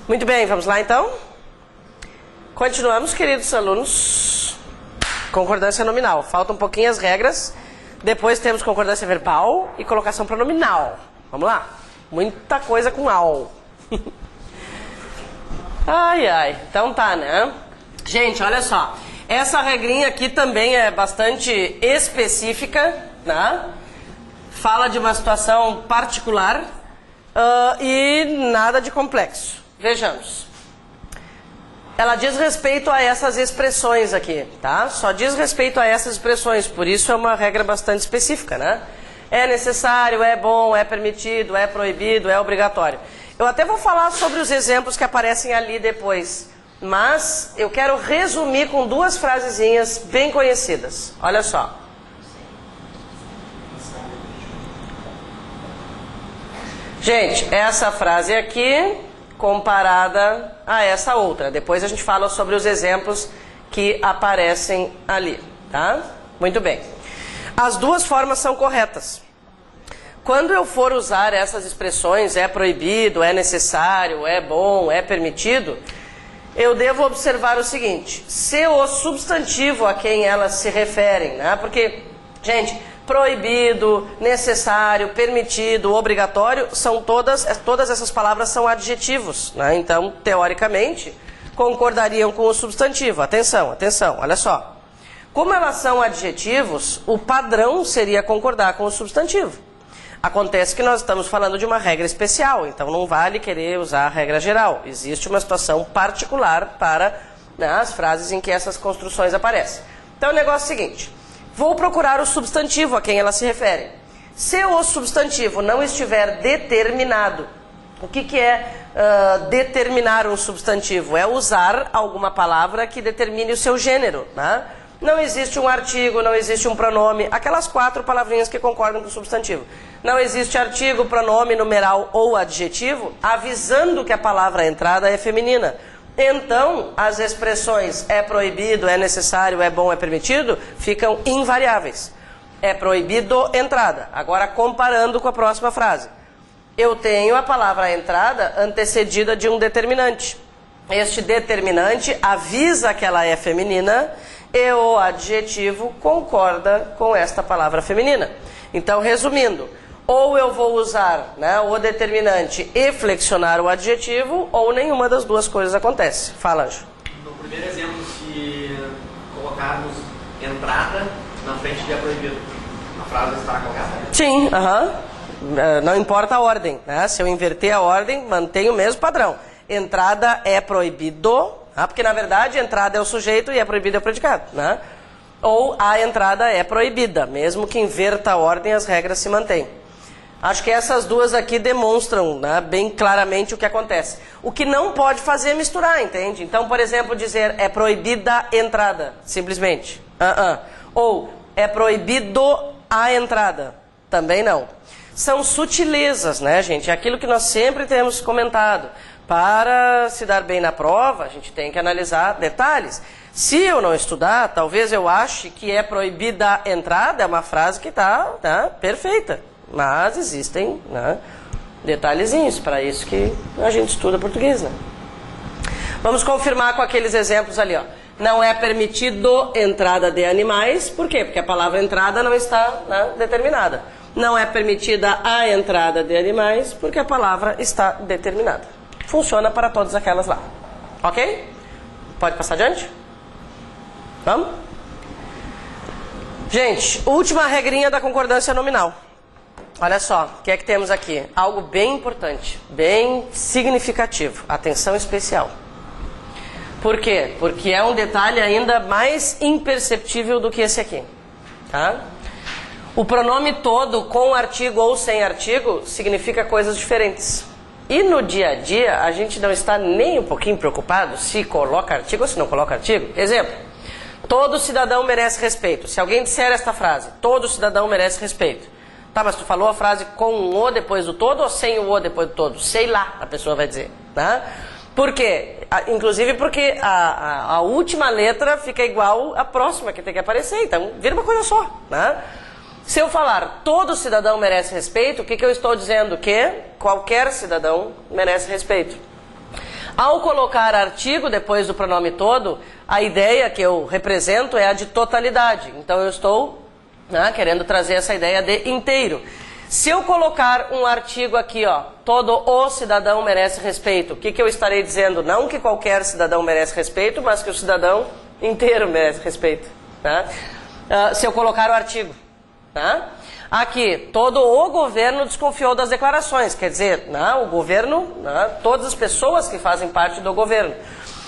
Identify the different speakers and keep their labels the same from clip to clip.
Speaker 1: Muito bem, vamos lá então? Continuamos, queridos alunos. Concordância nominal. Faltam um pouquinho as regras. Depois temos concordância verbal e colocação pronominal. Vamos lá? Muita coisa com al. Ai, ai. Então tá, né? Gente, olha só. Essa regrinha aqui também é bastante específica, né? Fala de uma situação particular e nada de complexo. Vejamos. Ela diz respeito a essas expressões aqui, tá? Só diz respeito a essas expressões, por isso é uma regra bastante específica, né? É necessário, é bom, é permitido, é proibido, é obrigatório. Eu até vou falar sobre os exemplos que aparecem ali depois, mas eu quero resumir com duas frasezinhas bem conhecidas. Olha só. Gente, essa frase aqui comparada a essa outra. Depois a gente fala sobre os exemplos que aparecem ali, tá? Muito bem. As duas formas são corretas. Quando eu for usar essas expressões, é proibido, é necessário, é bom, é permitido, eu devo observar o seguinte: se o substantivo a quem elas se referem, né? Porque, gente, proibido, necessário, permitido, obrigatório, são todas essas palavras são adjetivos, né? Então, teoricamente, concordariam com o substantivo. Atenção, atenção, olha só. Como elas são adjetivos, o padrão seria concordar com o substantivo. Acontece que nós estamos falando de uma regra especial, então não vale querer usar a regra geral. Existe uma situação particular para, né, as frases em que essas construções aparecem. Então o negócio é o seguinte: vou procurar o substantivo a quem elas se referem. Se o substantivo não estiver determinado, o que é determinar um substantivo? É usar alguma palavra que determine o seu gênero, né? Não existe um artigo, não existe um pronome, aquelas 4 palavrinhas que concordam com o substantivo. Não existe artigo, pronome, numeral ou adjetivo avisando que a palavra entrada é feminina. Então, as expressões é proibido, é necessário, é bom, é permitido, ficam invariáveis. É proibido entrada. Agora, comparando com a próxima frase. Eu tenho a palavra entrada antecedida de um determinante. Este determinante avisa que ela é feminina e o adjetivo concorda com esta palavra feminina. Então, resumindo, ou eu vou usar, né, o determinante e flexionar o adjetivo, ou nenhuma das duas coisas acontece. Fala, Anjo.
Speaker 2: No primeiro exemplo, se colocarmos entrada na frente de é proibido, a frase estará correta?
Speaker 1: Sim, não importa a ordem, né? Se eu inverter a ordem, mantenho o mesmo padrão. Entrada é proibido, porque na verdade entrada é o sujeito e é proibido é o predicado, né? Ou a entrada é proibida, mesmo que inverta a ordem, as regras se mantêm. Acho que essas duas aqui demonstram, né, bem claramente o que acontece. O que não pode fazer é misturar, entende? Então, por exemplo, dizer é proibida entrada, simplesmente. Ou é proibido a entrada, também não. São sutilezas, né, gente? É aquilo que nós sempre temos comentado. Para se dar bem na prova, a gente tem que analisar detalhes. Se eu não estudar, talvez eu ache que é proibida a entrada, é uma frase que está perfeita. Mas existem, né, detalhezinhos, para isso que a gente estuda português, né? Vamos confirmar com aqueles exemplos ali, ó. Não é permitido entrada de animais, por quê? Porque a palavra entrada não está, né, determinada. Não é permitida a entrada de animais, porque a palavra está determinada. Funciona para todas aquelas lá. Ok? Pode passar adiante? Vamos? Gente, última regrinha da concordância nominal. Olha só, o que é que temos aqui? Algo bem importante, bem significativo. Atenção especial. Por quê? Porque é um detalhe ainda mais imperceptível do que esse aqui. Tá? O pronome todo, com artigo ou sem artigo, significa coisas diferentes. E no dia a dia, a gente não está nem um pouquinho preocupado se coloca artigo ou se não coloca artigo. Exemplo, todo cidadão merece respeito. Se alguém disser esta frase, todo cidadão merece respeito. Tá, mas tu falou a frase com um o depois do todo ou sem o depois do todo? Sei lá, a pessoa vai dizer. Tá? Por quê? Inclusive porque a última letra fica igual à próxima que tem que aparecer. Então, vira uma coisa só. Tá? Se eu falar todo cidadão merece respeito, o que eu estou dizendo? Que qualquer cidadão merece respeito. Ao colocar artigo depois do pronome todo, a ideia que eu represento é a de totalidade. Então eu estou querendo trazer essa ideia de inteiro. Se eu colocar um artigo aqui, ó, todo o cidadão merece respeito, o que eu estarei dizendo? Não que qualquer cidadão merece respeito, mas que o cidadão inteiro merece respeito. Tá? Se eu colocar o artigo. Tá? Aqui, todo o governo desconfiou das declarações, quer dizer, o governo, todas as pessoas que fazem parte do governo.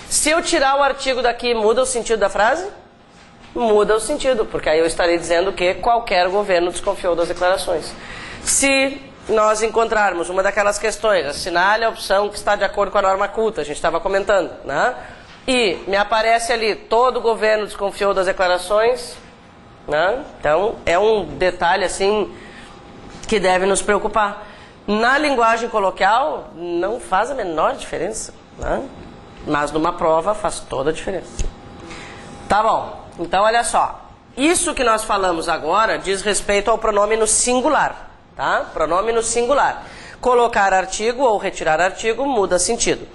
Speaker 1: Se eu tirar o artigo daqui, muda o sentido da frase? Muda o sentido, porque aí eu estarei dizendo que qualquer governo desconfiou das declarações. Se nós encontrarmos uma daquelas questões, assinale a opção que está de acordo com a norma culta, a gente estava comentando, e me aparece ali, todo governo desconfiou das declarações, então é um detalhe assim que deve nos preocupar. Na linguagem coloquial não faz a menor diferença, mas numa prova faz toda a diferença. Tá bom, então olha só, isso que nós falamos agora diz respeito ao pronome no singular, tá? Pronome no singular. Colocar artigo ou retirar artigo muda sentido.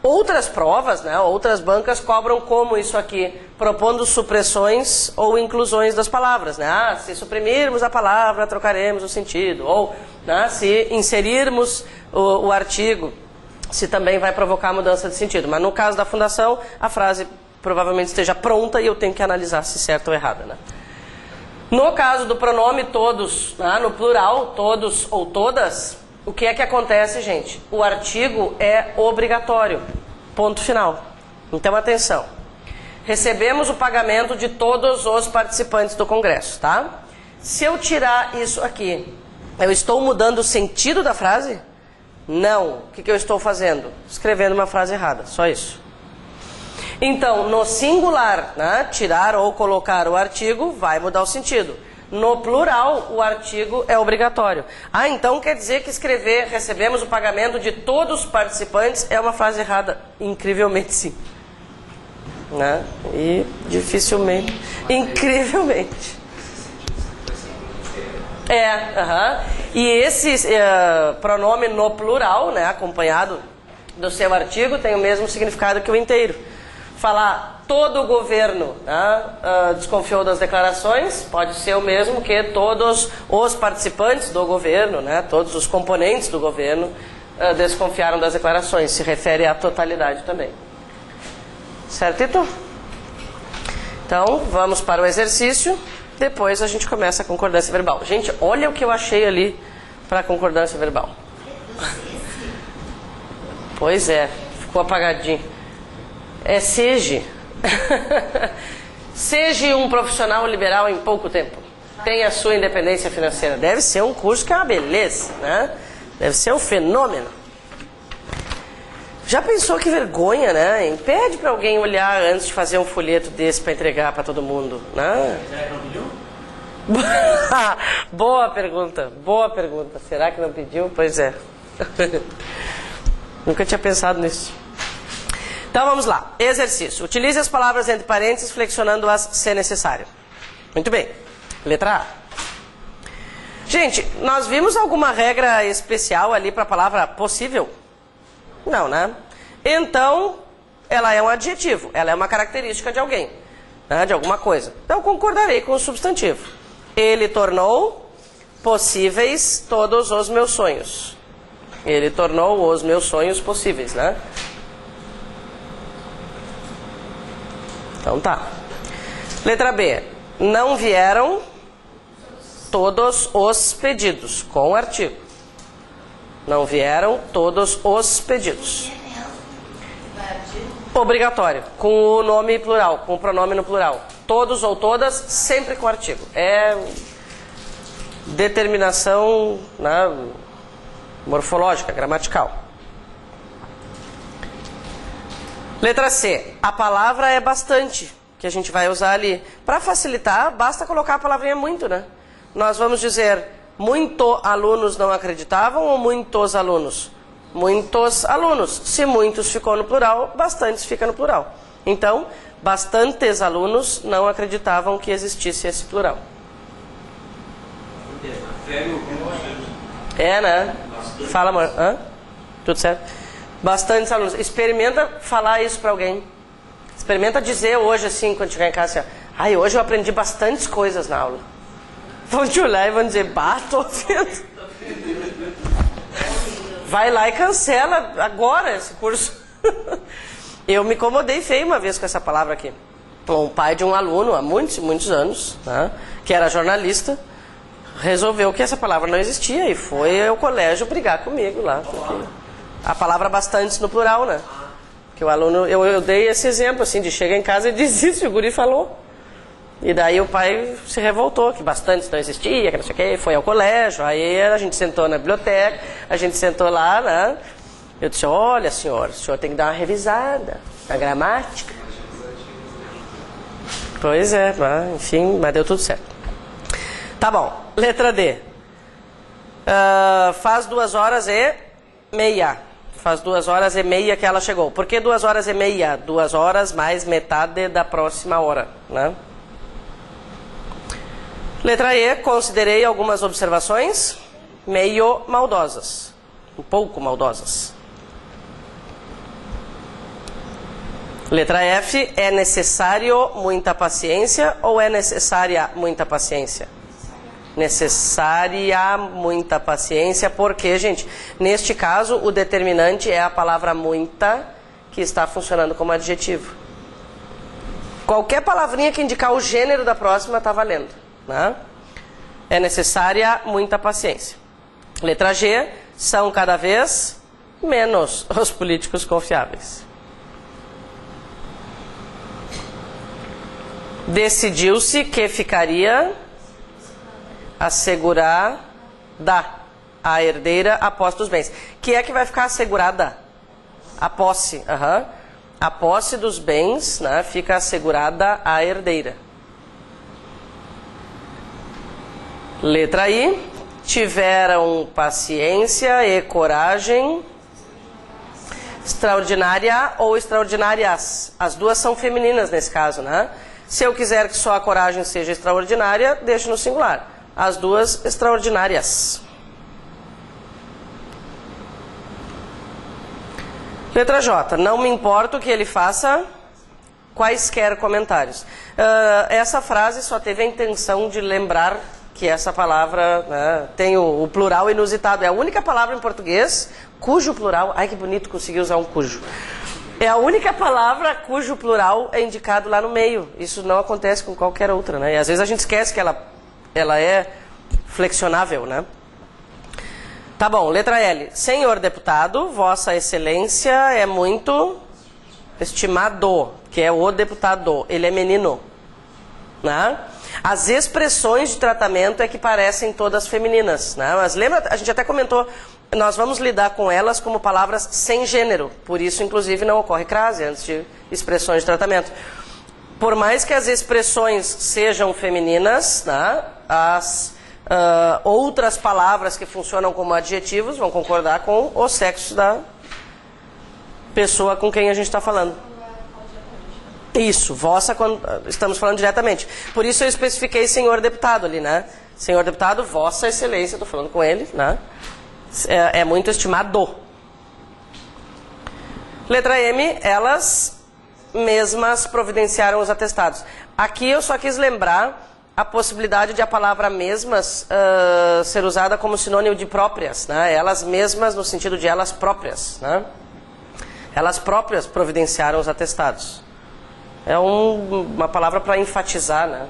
Speaker 1: Outras provas, outras bancas cobram como isso aqui, propondo supressões ou inclusões das palavras. Se suprimirmos a palavra, trocaremos o sentido. Ou se inserirmos o artigo, se também vai provocar mudança de sentido. Mas no caso da fundação, a frase provavelmente esteja pronta e eu tenho que analisar se certa ou errada. No caso do pronome todos, no plural, todos ou todas, o que é que acontece, gente? O artigo é obrigatório. Ponto final. Então, atenção. Recebemos o pagamento de todos os participantes do Congresso, tá? Se eu tirar isso aqui, eu estou mudando o sentido da frase? Não. O que eu estou fazendo? Escrevendo uma frase errada. Só isso. Então, no singular, tirar ou colocar o artigo vai mudar o sentido. No plural, o artigo é obrigatório. Então quer dizer que escrever recebemos o pagamento de todos os participantes é uma frase errada? Incrivelmente sim. E dificilmente. Incrivelmente. E esse pronome no plural, acompanhado do seu artigo, tem o mesmo significado que o inteiro. Falar todo o governo desconfiou das declarações, pode ser o mesmo que todos os participantes do governo, todos os componentes do governo desconfiaram das declarações, se refere à totalidade também. Certo? Então, vamos para o exercício, depois a gente começa a concordância verbal. Gente, olha o que eu achei ali para a concordância verbal. Pois é, ficou apagadinho. Seja um profissional liberal em pouco tempo. Tenha a sua independência financeira. Deve ser um curso que é uma beleza, Deve ser um fenômeno. Já pensou que vergonha, Impede para alguém olhar antes de fazer um folheto desse para entregar para todo mundo, Boa pergunta. Será que não pediu? Pois é. Nunca tinha pensado nisso. Então vamos lá. Exercício. Utilize as palavras entre parênteses, flexionando-as se necessário. Muito bem. Letra A. Gente, nós vimos alguma regra especial ali para a palavra possível? Não, Então, ela é um adjetivo. Ela é uma característica de alguém, de alguma coisa. Então, concordarei com o substantivo. Ele tornou possíveis todos os meus sonhos. Ele tornou os meus sonhos possíveis, Então tá. Letra B. Não vieram todos os pedidos, com o artigo. Não vieram todos os pedidos. Obrigatório, com o nome plural, com o pronome no plural. Todos ou todas, sempre com artigo. É determinação morfológica, gramatical. Letra C. A palavra é bastante, que a gente vai usar ali. Para facilitar, basta colocar a palavrinha muito, Nós vamos dizer, muito alunos não acreditavam ou muitos alunos? Muitos alunos. Se muitos ficou no plural, bastantes fica no plural. Então, bastantes alunos não acreditavam que existisse esse plural. Fala, amor. Tudo certo? Bastantes alunos. Experimenta falar isso para alguém. Experimenta dizer hoje, assim, quando chegar em casa, assim, ai, hoje eu aprendi bastantes coisas na aula. Vão te olhar e vão dizer, bah, tô vendo. Vai lá e cancela agora esse curso. Eu me incomodei feio uma vez com essa palavra aqui. Um pai de um aluno, há muitos, muitos anos, né, que era jornalista, resolveu que essa palavra não existia e foi ao colégio brigar comigo lá. A palavra bastantes no plural, né? Que o aluno, eu dei esse exemplo, assim, de chega em casa e diz isso, e o guri falou. E daí o pai se revoltou, que bastantes não existia, que não sei o quê, foi ao colégio, aí a gente sentou na biblioteca, a gente sentou lá, né? Eu disse, olha senhor, o senhor tem que dar uma revisada na gramática. Pois é, mas, enfim, mas deu tudo certo. Tá bom, letra D. Faz 2h30. Faz 2h30 que ela chegou. Por que 2h30? 2 horas mais metade da próxima hora, né? Letra E, considerei algumas observações meio maldosas. Um pouco maldosas. Letra F, é necessário muita paciência ou é necessária muita paciência? Necessária muita paciência, porque, gente, neste caso o determinante é a palavra muita, que está funcionando como adjetivo. Qualquer palavrinha que indicar o gênero da próxima está valendo, né? É necessária muita paciência. Letra G, são cada vez menos os políticos confiáveis. Decidiu-se que ficaria assegurada a herdeira a posse dos bens. Que é que vai ficar assegurada? A posse. A posse dos bens, né, fica assegurada à herdeira. Letra I. Tiveram paciência e coragem extraordinária ou extraordinárias. As duas são femininas nesse caso, né? Se eu quiser que só a coragem seja extraordinária, deixo no singular. As duas extraordinárias. Letra J. Não me importo que ele faça quaisquer comentários. Essa frase só teve a intenção de lembrar que essa palavra, né, tem o plural inusitado. É a única palavra em português cujo plural... Ai, que bonito conseguir usar um cujo. É a única palavra cujo plural é indicado lá no meio. Isso não acontece com qualquer outra, né? E às vezes a gente esquece que ela é flexionável, né? Tá bom, letra L. Senhor deputado, Vossa Excelência é muito estimado, que é o deputado. Ele é menino, né? As expressões de tratamento é que parecem todas femininas, né? Mas lembra, a gente até comentou, nós vamos lidar com elas como palavras sem gênero. Por isso, inclusive, não ocorre crase antes de expressões de tratamento. Por mais que as expressões sejam femininas, né, as outras palavras que funcionam como adjetivos vão concordar com o sexo da pessoa com quem a gente está falando. Isso, vossa, quando estamos falando diretamente. Por isso eu especifiquei senhor deputado ali, né? Senhor deputado, Vossa Excelência, estou falando com ele, né? É muito estimado. Letra M, elas mesmas providenciaram os atestados. Aqui eu só quis lembrar a possibilidade de a palavra mesmas ser usada como sinônimo de próprias, né? Elas mesmas no sentido de elas próprias, né? Elas próprias providenciaram os atestados. É uma palavra para enfatizar, né?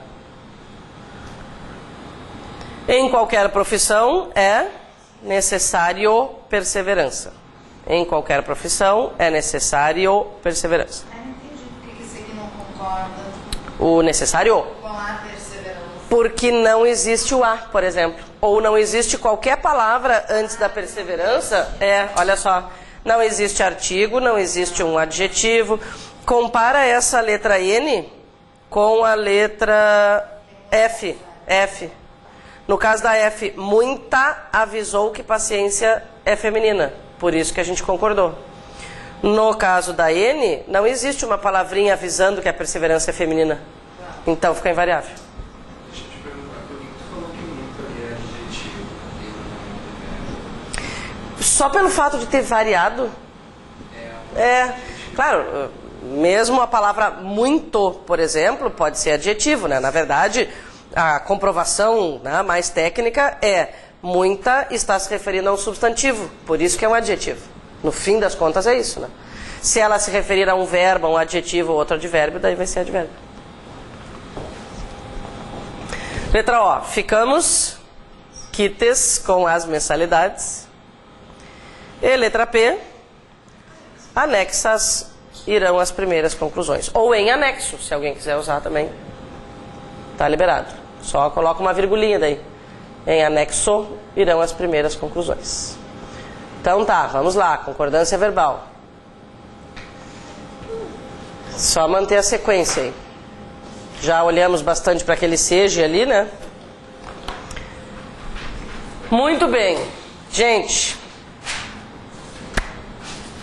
Speaker 1: Em qualquer profissão é necessário perseverança. Em qualquer profissão é necessário perseverança.
Speaker 3: Eu não entendi por que esse aqui não concorda.
Speaker 1: O necessário?
Speaker 3: Com a perseverança.
Speaker 1: Porque não existe o a, por exemplo. Ou não existe qualquer palavra antes da perseverança. Olha só. Não existe artigo, não existe um adjetivo. Compara essa letra N com a letra F. No caso da F, muita avisou que paciência é feminina. Por isso que a gente concordou. No caso da N, não existe uma palavrinha avisando que a perseverança é feminina. Então fica invariável.
Speaker 4: Deixa eu te perguntar, por que tu falou que muita é adjetivo?
Speaker 1: Só pelo fato de ter variado, Claro, mesmo a palavra muito, por exemplo, pode ser adjetivo, né? Na verdade, a comprovação, né, mais técnica é muita está se referindo a um substantivo, por isso que é um adjetivo. No fim das contas é isso, né? Se ela se referir a um verbo, a um adjetivo ou outro advérbio, daí vai ser advérbio. Letra O. Ficamos quites com as mensalidades. E letra P. Anexas irão as primeiras conclusões. Ou em anexo, se alguém quiser usar também. Tá liberado. Só coloca uma virgulinha daí. Em anexo irão as primeiras conclusões. Então tá, vamos lá. Concordância verbal. Só manter a sequência aí. Já olhamos bastante para aquele seja ali, né? Muito bem. Gente,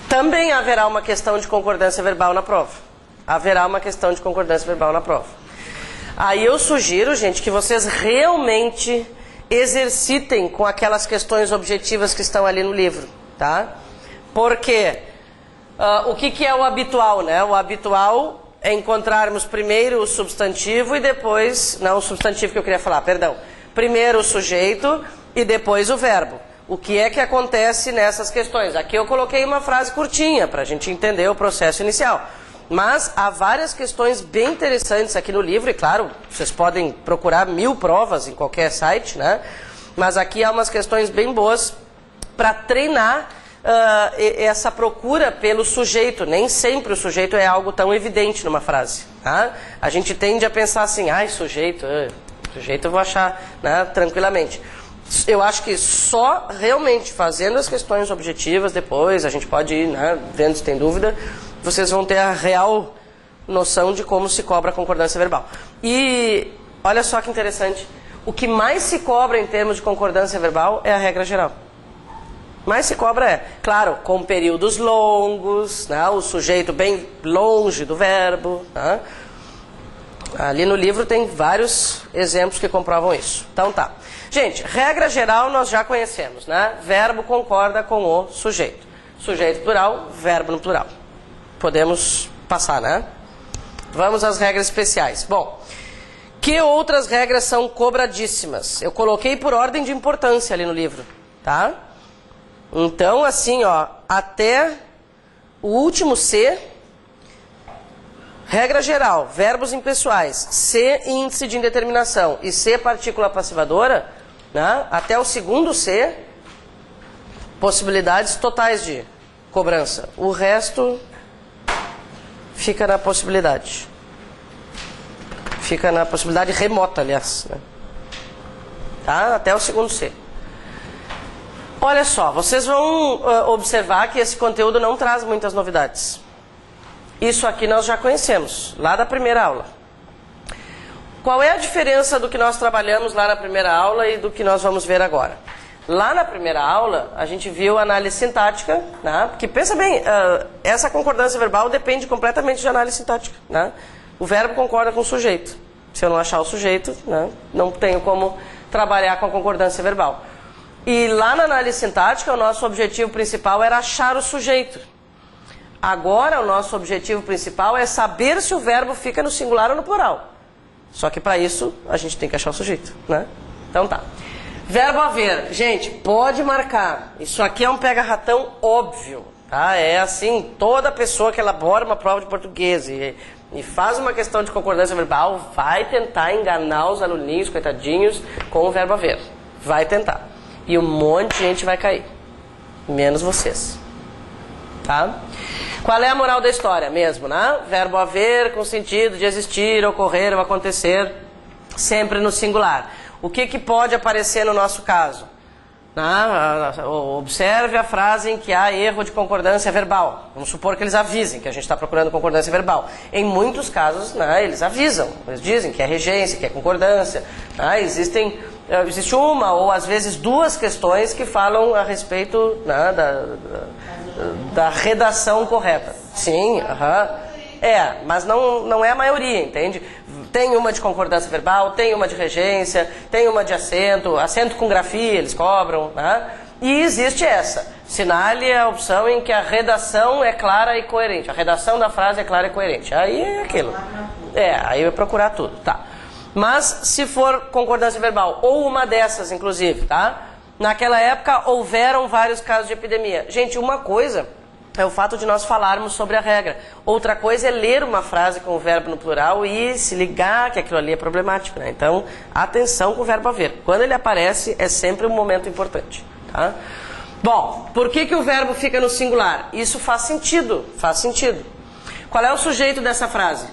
Speaker 1: também haverá uma questão de concordância verbal na prova. Haverá uma questão de concordância verbal na prova. Aí eu sugiro, gente, que vocês realmente exercitem com aquelas questões objetivas que estão ali no livro, tá? Porque o que é o habitual, né? O habitual é encontrarmos primeiro o substantivo e depois... Não, o substantivo que eu queria falar, perdão. Primeiro o sujeito e depois o verbo. O que é que acontece nessas questões? Aqui eu coloquei uma frase curtinha para a gente entender o processo inicial. Mas há várias questões bem interessantes aqui no livro, e claro, vocês podem procurar 1000 provas em qualquer site, né? Mas aqui há umas questões bem boas para treinar essa procura pelo sujeito. Nem sempre o sujeito é algo tão evidente numa frase, tá? A gente tende a pensar assim, sujeito eu vou achar, né, tranquilamente. Eu acho que só realmente fazendo as questões objetivas depois, a gente pode ir, né, vendo se tem dúvida, vocês vão ter a real noção de como se cobra a concordância verbal. E olha só que interessante, o que mais se cobra em termos de concordância verbal é a regra geral. Mais se cobra claro, com períodos longos, né, o sujeito bem longe do verbo, né? Ali no livro tem vários exemplos que comprovam isso. Então tá. Gente, regra geral nós já conhecemos, né? Verbo concorda com o sujeito. Sujeito plural, verbo no plural. Podemos passar, né? Vamos às regras especiais. Bom, que outras regras são cobradíssimas? Eu coloquei por ordem de importância ali no livro, tá? Então, assim, ó, até o último C... Regra geral, verbos impessoais, C índice de indeterminação e C partícula passivadora, né? Até o segundo C, possibilidades totais de cobrança. O resto fica na possibilidade. Fica na possibilidade remota, aliás, né? Tá? Até o segundo C. Olha só, vocês vão observar que esse conteúdo não traz muitas novidades. Isso aqui nós já conhecemos, lá da primeira aula. Qual é a diferença do que nós trabalhamos lá na primeira aula e do que nós vamos ver agora? Lá na primeira aula, a gente viu análise sintática, né? Porque pensa bem, essa concordância verbal depende completamente de análise sintática, né? O verbo concorda com o sujeito. Se eu não achar o sujeito, né, não tenho como trabalhar com a concordância verbal. E lá na análise sintática, o nosso objetivo principal era achar o sujeito. Agora, o nosso objetivo principal é saber se o verbo fica no singular ou no plural. Só que para isso, a gente tem que achar o sujeito, né? Então tá. Verbo haver. Gente, pode marcar. Isso aqui é um pega-ratão óbvio, tá? É assim, toda pessoa que elabora uma prova de português e faz uma questão de concordância verbal vai tentar enganar os aluninhos, coitadinhos, com o verbo haver. Vai tentar. E um monte de gente vai cair. Menos vocês. Tá? Qual é a moral da história mesmo, né? Verbo haver com sentido de existir, ocorrer ou acontecer, sempre no singular. O que pode aparecer no nosso caso? Observe a frase em que há erro de concordância verbal. Vamos supor que eles avisem que a gente está procurando concordância verbal. Em muitos casos, né, eles avisam. Eles dizem que é regência, que é concordância. Né, existe uma ou às vezes duas questões que falam a respeito, né, da redação correta. Sim, mas não é a maioria, entende? Tem uma de concordância verbal, tem uma de regência, tem uma de acento com grafia eles cobram, né? E existe essa. Assinale a opção em que a redação é clara e coerente. A redação da frase é clara e coerente. Aí é aquilo. Aí vai procurar tudo, tá? Mas se for concordância verbal, ou uma dessas, inclusive, tá? Naquela época houveram vários casos de epidemia. Gente, uma coisa é o fato de nós falarmos sobre a regra. Outra coisa é ler uma frase com o verbo no plural e se ligar que aquilo ali é problemático, né? Então, atenção com o verbo haver. Quando ele aparece, é sempre um momento importante, tá? Bom, por que o verbo fica no singular? Isso faz sentido, faz sentido. Qual é o sujeito dessa frase?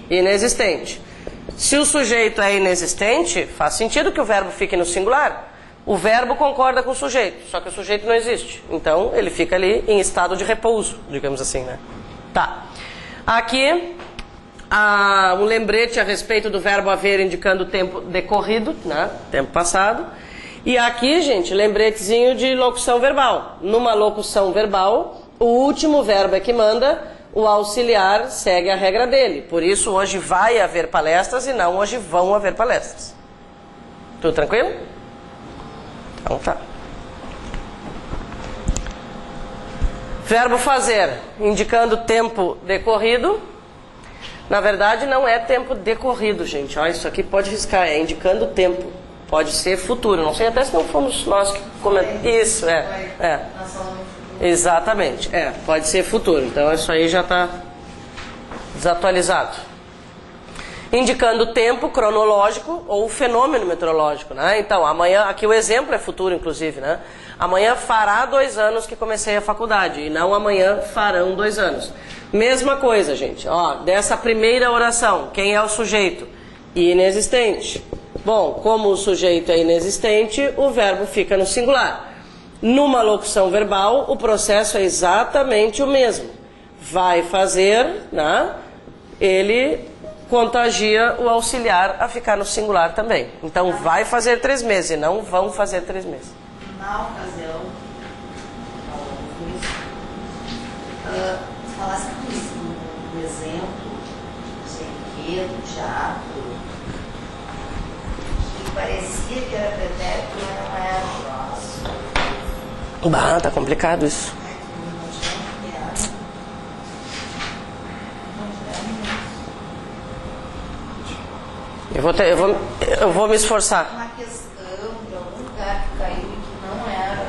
Speaker 1: Inexistente. Se o sujeito é inexistente, faz sentido que o verbo fique no singular. O verbo concorda com o sujeito, só que o sujeito não existe. Então, ele fica ali em estado de repouso, digamos assim, né? Tá. Aqui, um lembrete a respeito do verbo haver indicando o tempo decorrido, né? Tempo passado. E aqui, gente, lembretezinho de locução verbal. Numa locução verbal, o último verbo é que manda, o auxiliar segue a regra dele. Por isso, hoje vai haver palestras e não hoje vão haver palestras. Tudo tranquilo? Então tá. Verbo fazer, indicando tempo decorrido. Na verdade, não é tempo decorrido, gente. Olha, isso aqui pode riscar, é indicando tempo. Pode ser futuro. Não sei até se não fomos nós que comentamos. Isso, é. Exatamente, pode ser futuro. Então isso aí já está desatualizado. Indicando tempo cronológico ou fenômeno meteorológico, né? Então, amanhã, aqui o exemplo é futuro, inclusive, né? Amanhã fará 2 anos que comecei a faculdade, e não amanhã farão 2 anos. Mesma coisa, gente, ó, dessa primeira oração, quem é o sujeito? Inexistente. Bom, como o sujeito é inexistente, o verbo fica no singular. Numa locução verbal, o processo é exatamente o mesmo. Vai fazer, né? Ele contagia o auxiliar a ficar no singular também. Então, vai fazer 3 meses, e não vão fazer 3 meses.
Speaker 3: Na ocasião, falasse isso no exemplo, enredo, teatro, que parecia que era pretérito, mas não era.
Speaker 1: Tá complicado isso. Eu vou me esforçar.
Speaker 3: Uma questão de algum lugar que caiu e que não era.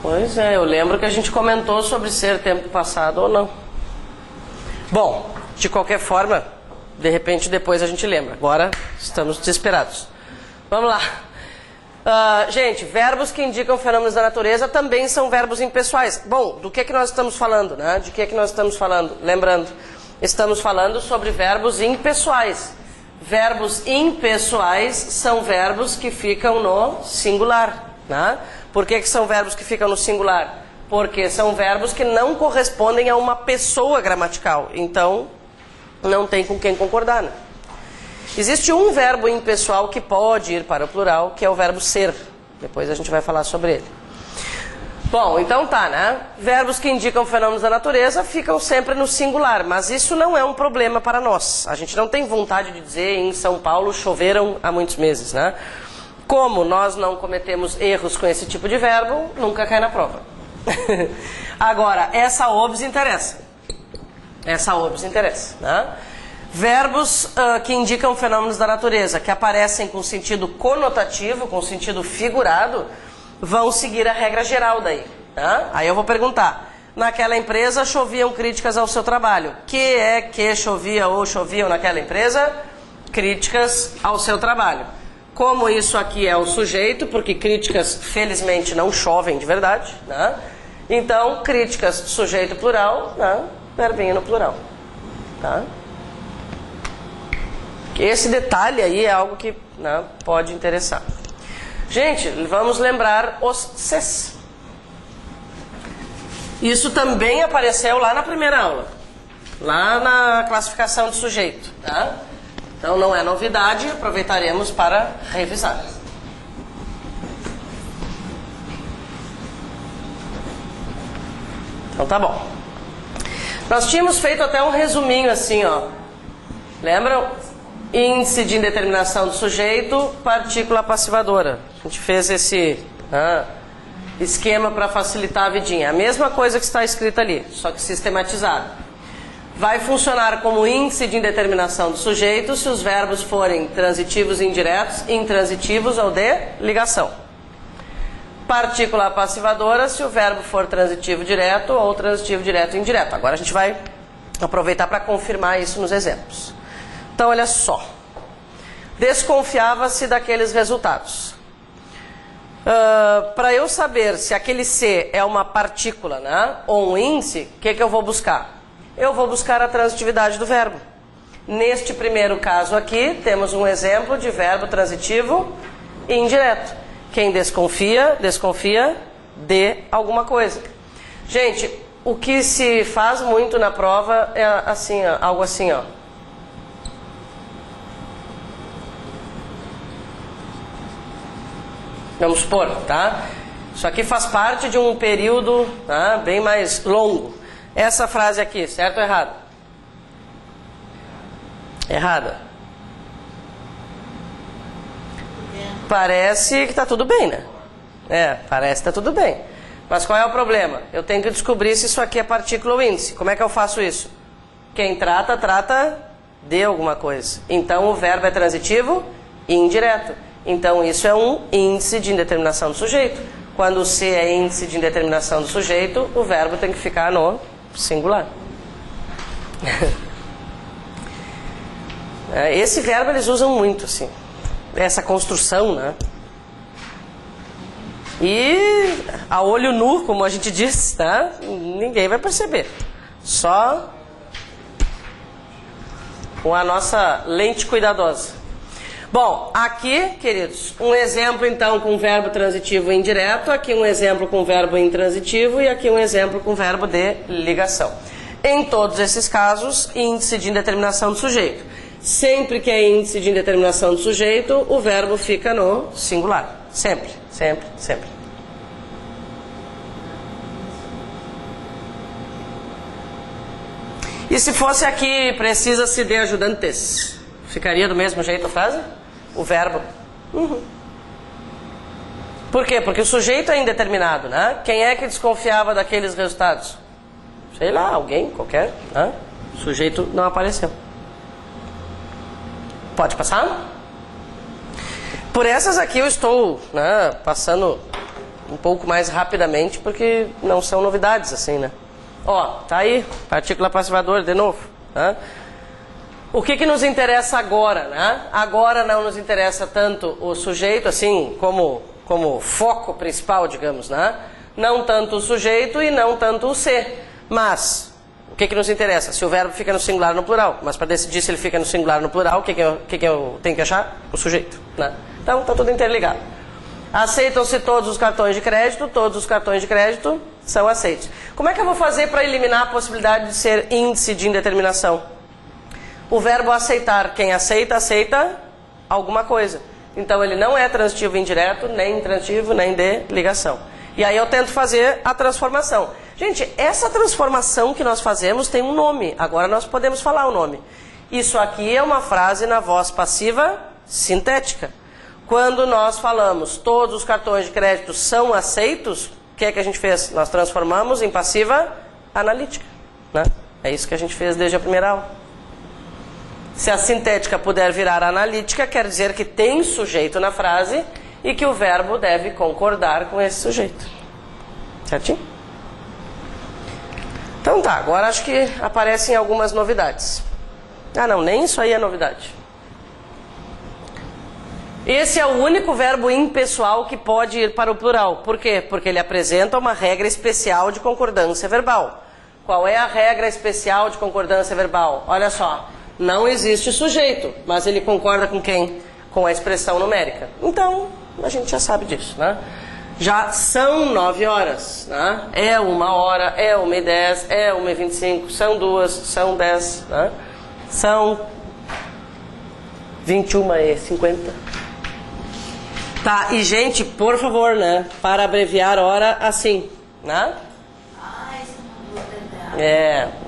Speaker 1: Pois é, eu lembro que a gente comentou sobre ser tempo passado ou não. Bom, de qualquer forma, de repente depois a gente lembra. Agora estamos desesperados. Vamos lá. Gente, verbos que indicam fenômenos da natureza também são verbos impessoais. Bom, do que nós estamos falando, né? De que nós estamos falando? Lembrando, estamos falando sobre verbos impessoais. Verbos impessoais são verbos que ficam no singular, né? Por que são verbos que ficam no singular? Porque são verbos que não correspondem a uma pessoa gramatical. Então, não tem com quem concordar, né? Existe um verbo impessoal que pode ir para o plural, que é o verbo ser. Depois a gente vai falar sobre ele. Bom, então tá, né? Verbos que indicam fenômenos da natureza ficam sempre no singular, mas isso não é um problema para nós. A gente não tem vontade de dizer em São Paulo choveram há muitos meses, né? Como nós não cometemos erros com esse tipo de verbo, nunca cai na prova. Agora, essa obs interessa. Essa obs interessa, né? Verbos que indicam fenômenos da natureza, que aparecem com sentido conotativo, com sentido figurado, vão seguir a regra geral daí, tá? Aí eu vou perguntar, naquela empresa choviam críticas ao seu trabalho. Que é que chovia ou choviam naquela empresa? Críticas ao seu trabalho. Como isso aqui é o sujeito, porque críticas felizmente não chovem de verdade, né? Então, críticas, sujeito plural, né? Verbinho no plural, tá? Esse detalhe aí é algo que, né, pode interessar. Gente, vamos lembrar os Cs. Isso também apareceu lá na primeira aula, lá na classificação de sujeito, tá? Então não é novidade, aproveitaremos para revisar. Então tá bom. Nós tínhamos feito até um resuminho assim, ó. Lembram? Índice de indeterminação do sujeito, partícula passivadora. A gente fez esse esquema para facilitar a vidinha. A mesma coisa que está escrita ali, só que sistematizado. Vai funcionar como índice de indeterminação do sujeito se os verbos forem transitivos e indiretos, intransitivos ou de ligação. Partícula passivadora se o verbo for transitivo direto ou transitivo direto e indireto. Agora a gente vai aproveitar para confirmar isso nos exemplos. Então, olha só. Desconfiava-se daqueles resultados. Para eu saber se aquele C é uma partícula, né, ou um índice, o que eu vou buscar? Eu vou buscar a transitividade do verbo. Neste primeiro caso aqui, temos um exemplo de verbo transitivo e indireto. Quem desconfia, desconfia de alguma coisa. Gente, o que se faz muito na prova é assim, ó, algo assim, ó. Vamos supor, tá? Isso aqui faz parte de um período, tá, bem mais longo. Essa frase aqui, certo ou errado? Errada. Parece que está tudo bem, né? Parece que está tudo bem. Mas qual é o problema? Eu tenho que descobrir se isso aqui é partícula ou índice. Como é que eu faço isso? Quem trata, trata de alguma coisa. Então o verbo é transitivo e indireto. Então isso é um índice de indeterminação do sujeito. Quando o C é índice de indeterminação do sujeito, o verbo tem que ficar no singular. Esse verbo eles usam muito, assim. Essa construção, né? E a olho nu, como a gente diz, tá? Ninguém vai perceber. Só com a nossa lente cuidadosa. Bom, aqui, queridos, um exemplo então com verbo transitivo indireto, aqui um exemplo com verbo intransitivo e aqui um exemplo com verbo de ligação. Em todos esses casos, índice de indeterminação do sujeito. Sempre que é índice de indeterminação do sujeito, o verbo fica no singular. Sempre, sempre, sempre. E se fosse aqui, precisa-se de ajudantes? Ficaria do mesmo jeito a frase? O verbo? Por quê? Porque o sujeito é indeterminado, né? Quem é que desconfiava daqueles resultados? Sei lá, alguém, qualquer, né? O sujeito não apareceu. Pode passar? Por essas aqui eu estou, né, passando um pouco mais rapidamente, porque não são novidades assim, né? Ó, tá aí, partícula passivadora de novo, né? O que nos interessa agora, né? Agora não nos interessa tanto o sujeito, assim, como foco principal, digamos, né? Não tanto o sujeito e não tanto o C. Mas, o que nos interessa? Se o verbo fica no singular ou no plural. Mas para decidir se ele fica no singular ou no plural, o que eu tenho que achar? O sujeito, né? Então, está tudo interligado. Aceitam-se todos os cartões de crédito, todos os cartões de crédito são aceitos. Como é que eu vou fazer para eliminar a possibilidade de ser índice de indeterminação? O verbo aceitar, quem aceita, aceita alguma coisa. Então ele não é transitivo indireto, nem intransitivo, nem de ligação. E aí eu tento fazer a transformação. Gente, essa transformação que nós fazemos tem um nome. Agora nós podemos falar o nome. Isso aqui é uma frase na voz passiva sintética. Quando nós falamos todos os cartões de crédito são aceitos, o que é que a gente fez? Nós transformamos em passiva analítica, né? É isso que a gente fez desde a primeira aula. Se a sintética puder virar analítica, quer dizer que tem sujeito na frase e que o verbo deve concordar com esse sujeito. Certinho? Então tá, agora acho que aparecem algumas novidades. Ah não, nem isso aí é novidade. Esse é o único verbo impessoal que pode ir para o plural. Por quê? Porque ele apresenta uma regra especial de concordância verbal. Qual é a regra especial de concordância verbal? Olha só. Não existe sujeito, mas ele concorda com quem? Com a expressão numérica. Então, a gente já sabe disso, né? Já são 9 horas, né? É 1 hora, é 1h10, é 1h25, são 2, são 10, né? São 21h50. Tá, e gente, por favor, né? Para abreviar hora assim, né?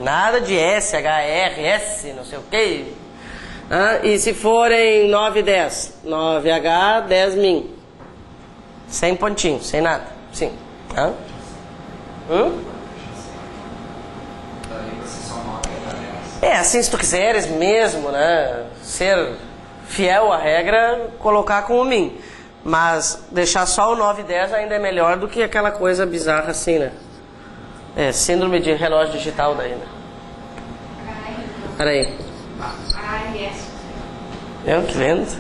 Speaker 1: Nada de S, H, R, S, não sei o que. E se forem 9 e 10? 9H, 10 min. Sem pontinho, sem nada. Sim. Tá?
Speaker 4: Daí você só nota
Speaker 1: Assim, se tu quiseres mesmo, né, ser fiel à regra, colocar com o min. Mas deixar só o 9 e 10 ainda é melhor do que aquela coisa bizarra assim, né? Síndrome de relógio digital daí, né? Peraí. Que vendo?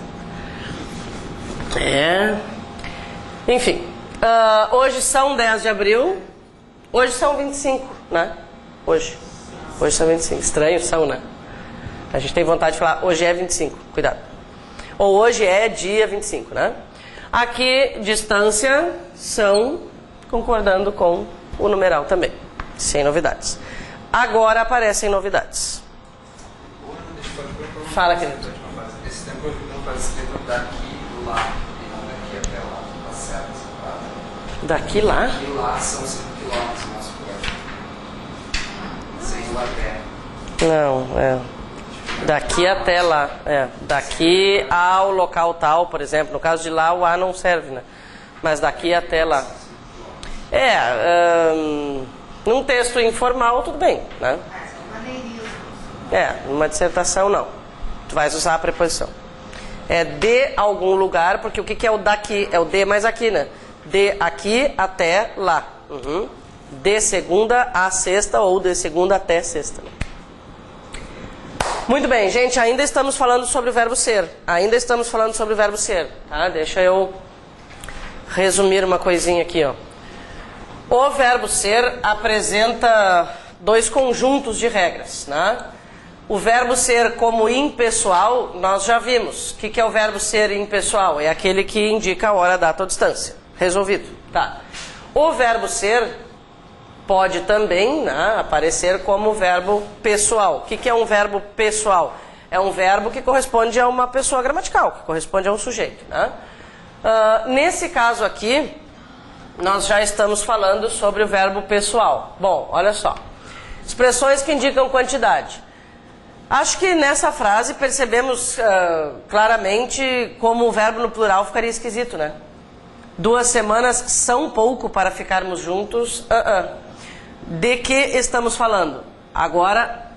Speaker 1: Enfim. Hoje são 10 de abril. Hoje são 25, né? Hoje são 25. Estranho são, né? A gente tem vontade de falar hoje é 25. Cuidado. Ou hoje é dia 25, né? Aqui, distância, são concordando com o numeral também. Sem novidades. Agora aparecem novidades. Fala, querido.
Speaker 4: Esse tempo eu não faz escrito daqui lá e não daqui até lá. Tá certo essa frase?
Speaker 1: Daqui lá?
Speaker 4: Daqui lá são 5 quilômetros mais perto. Sem o até.
Speaker 1: Não, daqui até lá. Daqui ao local tal, por exemplo. No caso de lá, o A não serve, né? Mas daqui até lá. Num texto informal, tudo bem, né? Numa dissertação, não. Tu vais usar a preposição. De algum lugar, porque o que é o daqui? É o de mais aqui, né? De aqui até lá. De segunda a sexta ou de segunda até sexta. Muito bem, gente, ainda estamos falando sobre o verbo ser. Tá? Deixa eu resumir uma coisinha aqui, ó. O verbo ser apresenta 2 conjuntos de regras, né? O verbo ser como impessoal, nós já vimos. O que é o verbo ser impessoal? É aquele que indica a hora, data ou distância. Resolvido. Tá. O verbo ser pode também, né, aparecer como verbo pessoal. O que é um verbo pessoal? É um verbo que corresponde a uma pessoa gramatical, que corresponde a um sujeito, né? Nesse caso aqui, nós já estamos falando sobre o verbo pessoal. Bom, olha só. Expressões que indicam quantidade. Acho que nessa frase percebemos claramente como o verbo no plural ficaria esquisito, né? 2 semanas são pouco para ficarmos juntos. De que estamos falando? Agora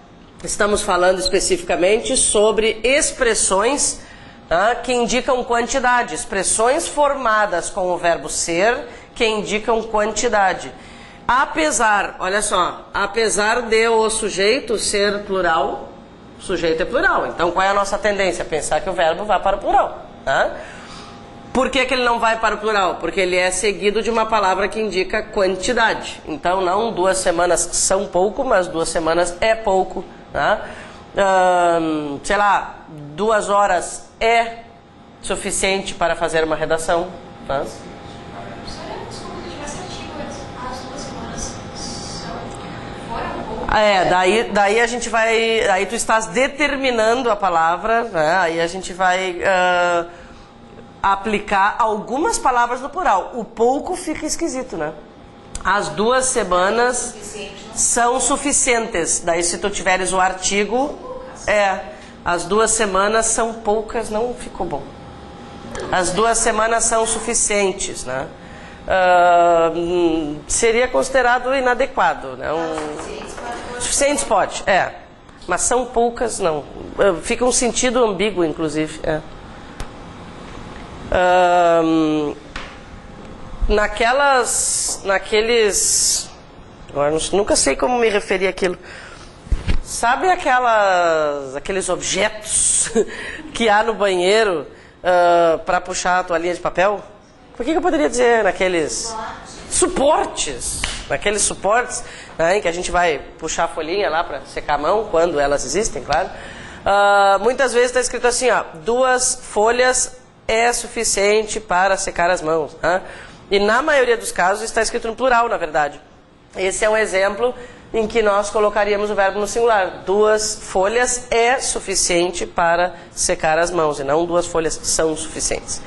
Speaker 1: estamos falando especificamente sobre expressões que indicam quantidade. Expressões formadas com o verbo ser que indicam quantidade. Apesar, olha só, apesar de o sujeito ser plural, o sujeito é plural. Então qual é a nossa tendência? Pensar que o verbo vai para o plural. Tá? Por que ele não vai para o plural? Porque ele é seguido de uma palavra que indica quantidade. Então não 2 semanas são pouco, mas 2 semanas é pouco. Tá? 2 horas é suficiente para fazer uma redação. Tá? Daí a gente vai... Aí tu estás determinando a palavra, né? Aí a gente vai aplicar algumas palavras no plural. O pouco fica esquisito, né? As 2 semanas são suficientes. Daí se tu tiveres o artigo, as 2 semanas são poucas, não ficou bom. As 2 semanas são suficientes, né? Seria considerado inadequado, né? Suficientes pode, mas são poucas, não. Fica um sentido ambíguo, inclusive. Naqueles... Agora, nunca sei como me referir àquilo. Sabe aqueles objetos que há no banheiro para puxar a toalhinha de papel? Por que eu poderia dizer naqueles suportes? Naqueles suportes, né, em que a gente vai puxar a folhinha lá para secar a mão, quando elas existem, claro. Muitas vezes está escrito assim, 2 folhas é suficiente para secar as mãos. Né? E na maioria dos casos está escrito no plural, na verdade. Esse é um exemplo em que nós colocaríamos o verbo no singular. 2 folhas é suficiente para secar as mãos, e não 2 folhas são suficientes.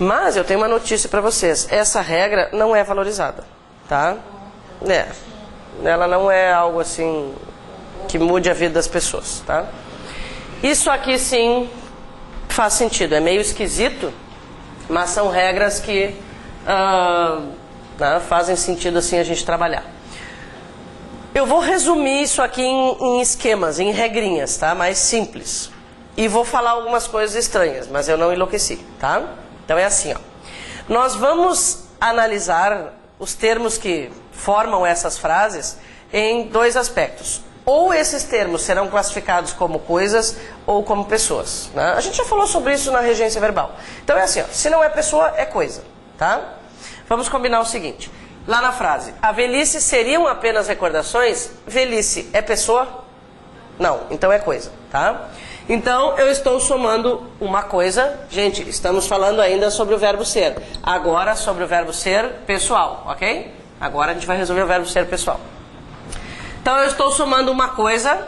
Speaker 1: Mas eu tenho uma notícia para vocês. Essa regra não é valorizada, tá? Ela não é algo assim que mude a vida das pessoas, tá? Isso aqui sim faz sentido. É meio esquisito, mas são regras que né, fazem sentido assim a gente trabalhar. Eu vou resumir isso aqui em esquemas, em regrinhas, tá? Mais simples. E vou falar algumas coisas estranhas, mas eu não enlouqueci, tá? Então é assim, ó. Nós vamos analisar os termos que formam essas frases em dois aspectos. Ou esses termos serão classificados como coisas ou como pessoas, né? A gente já falou sobre isso na regência verbal. Então é assim, ó, se não é pessoa, é coisa, tá? Vamos combinar o seguinte. Lá na frase, a velhice seriam apenas recordações? Velhice é pessoa? Não, então é coisa, tá? Então eu estou somando uma coisa. Gente, estamos falando ainda sobre o verbo ser. Agora sobre o verbo ser pessoal, ok? Agora a gente vai resolver o verbo ser pessoal. Então eu estou somando uma coisa,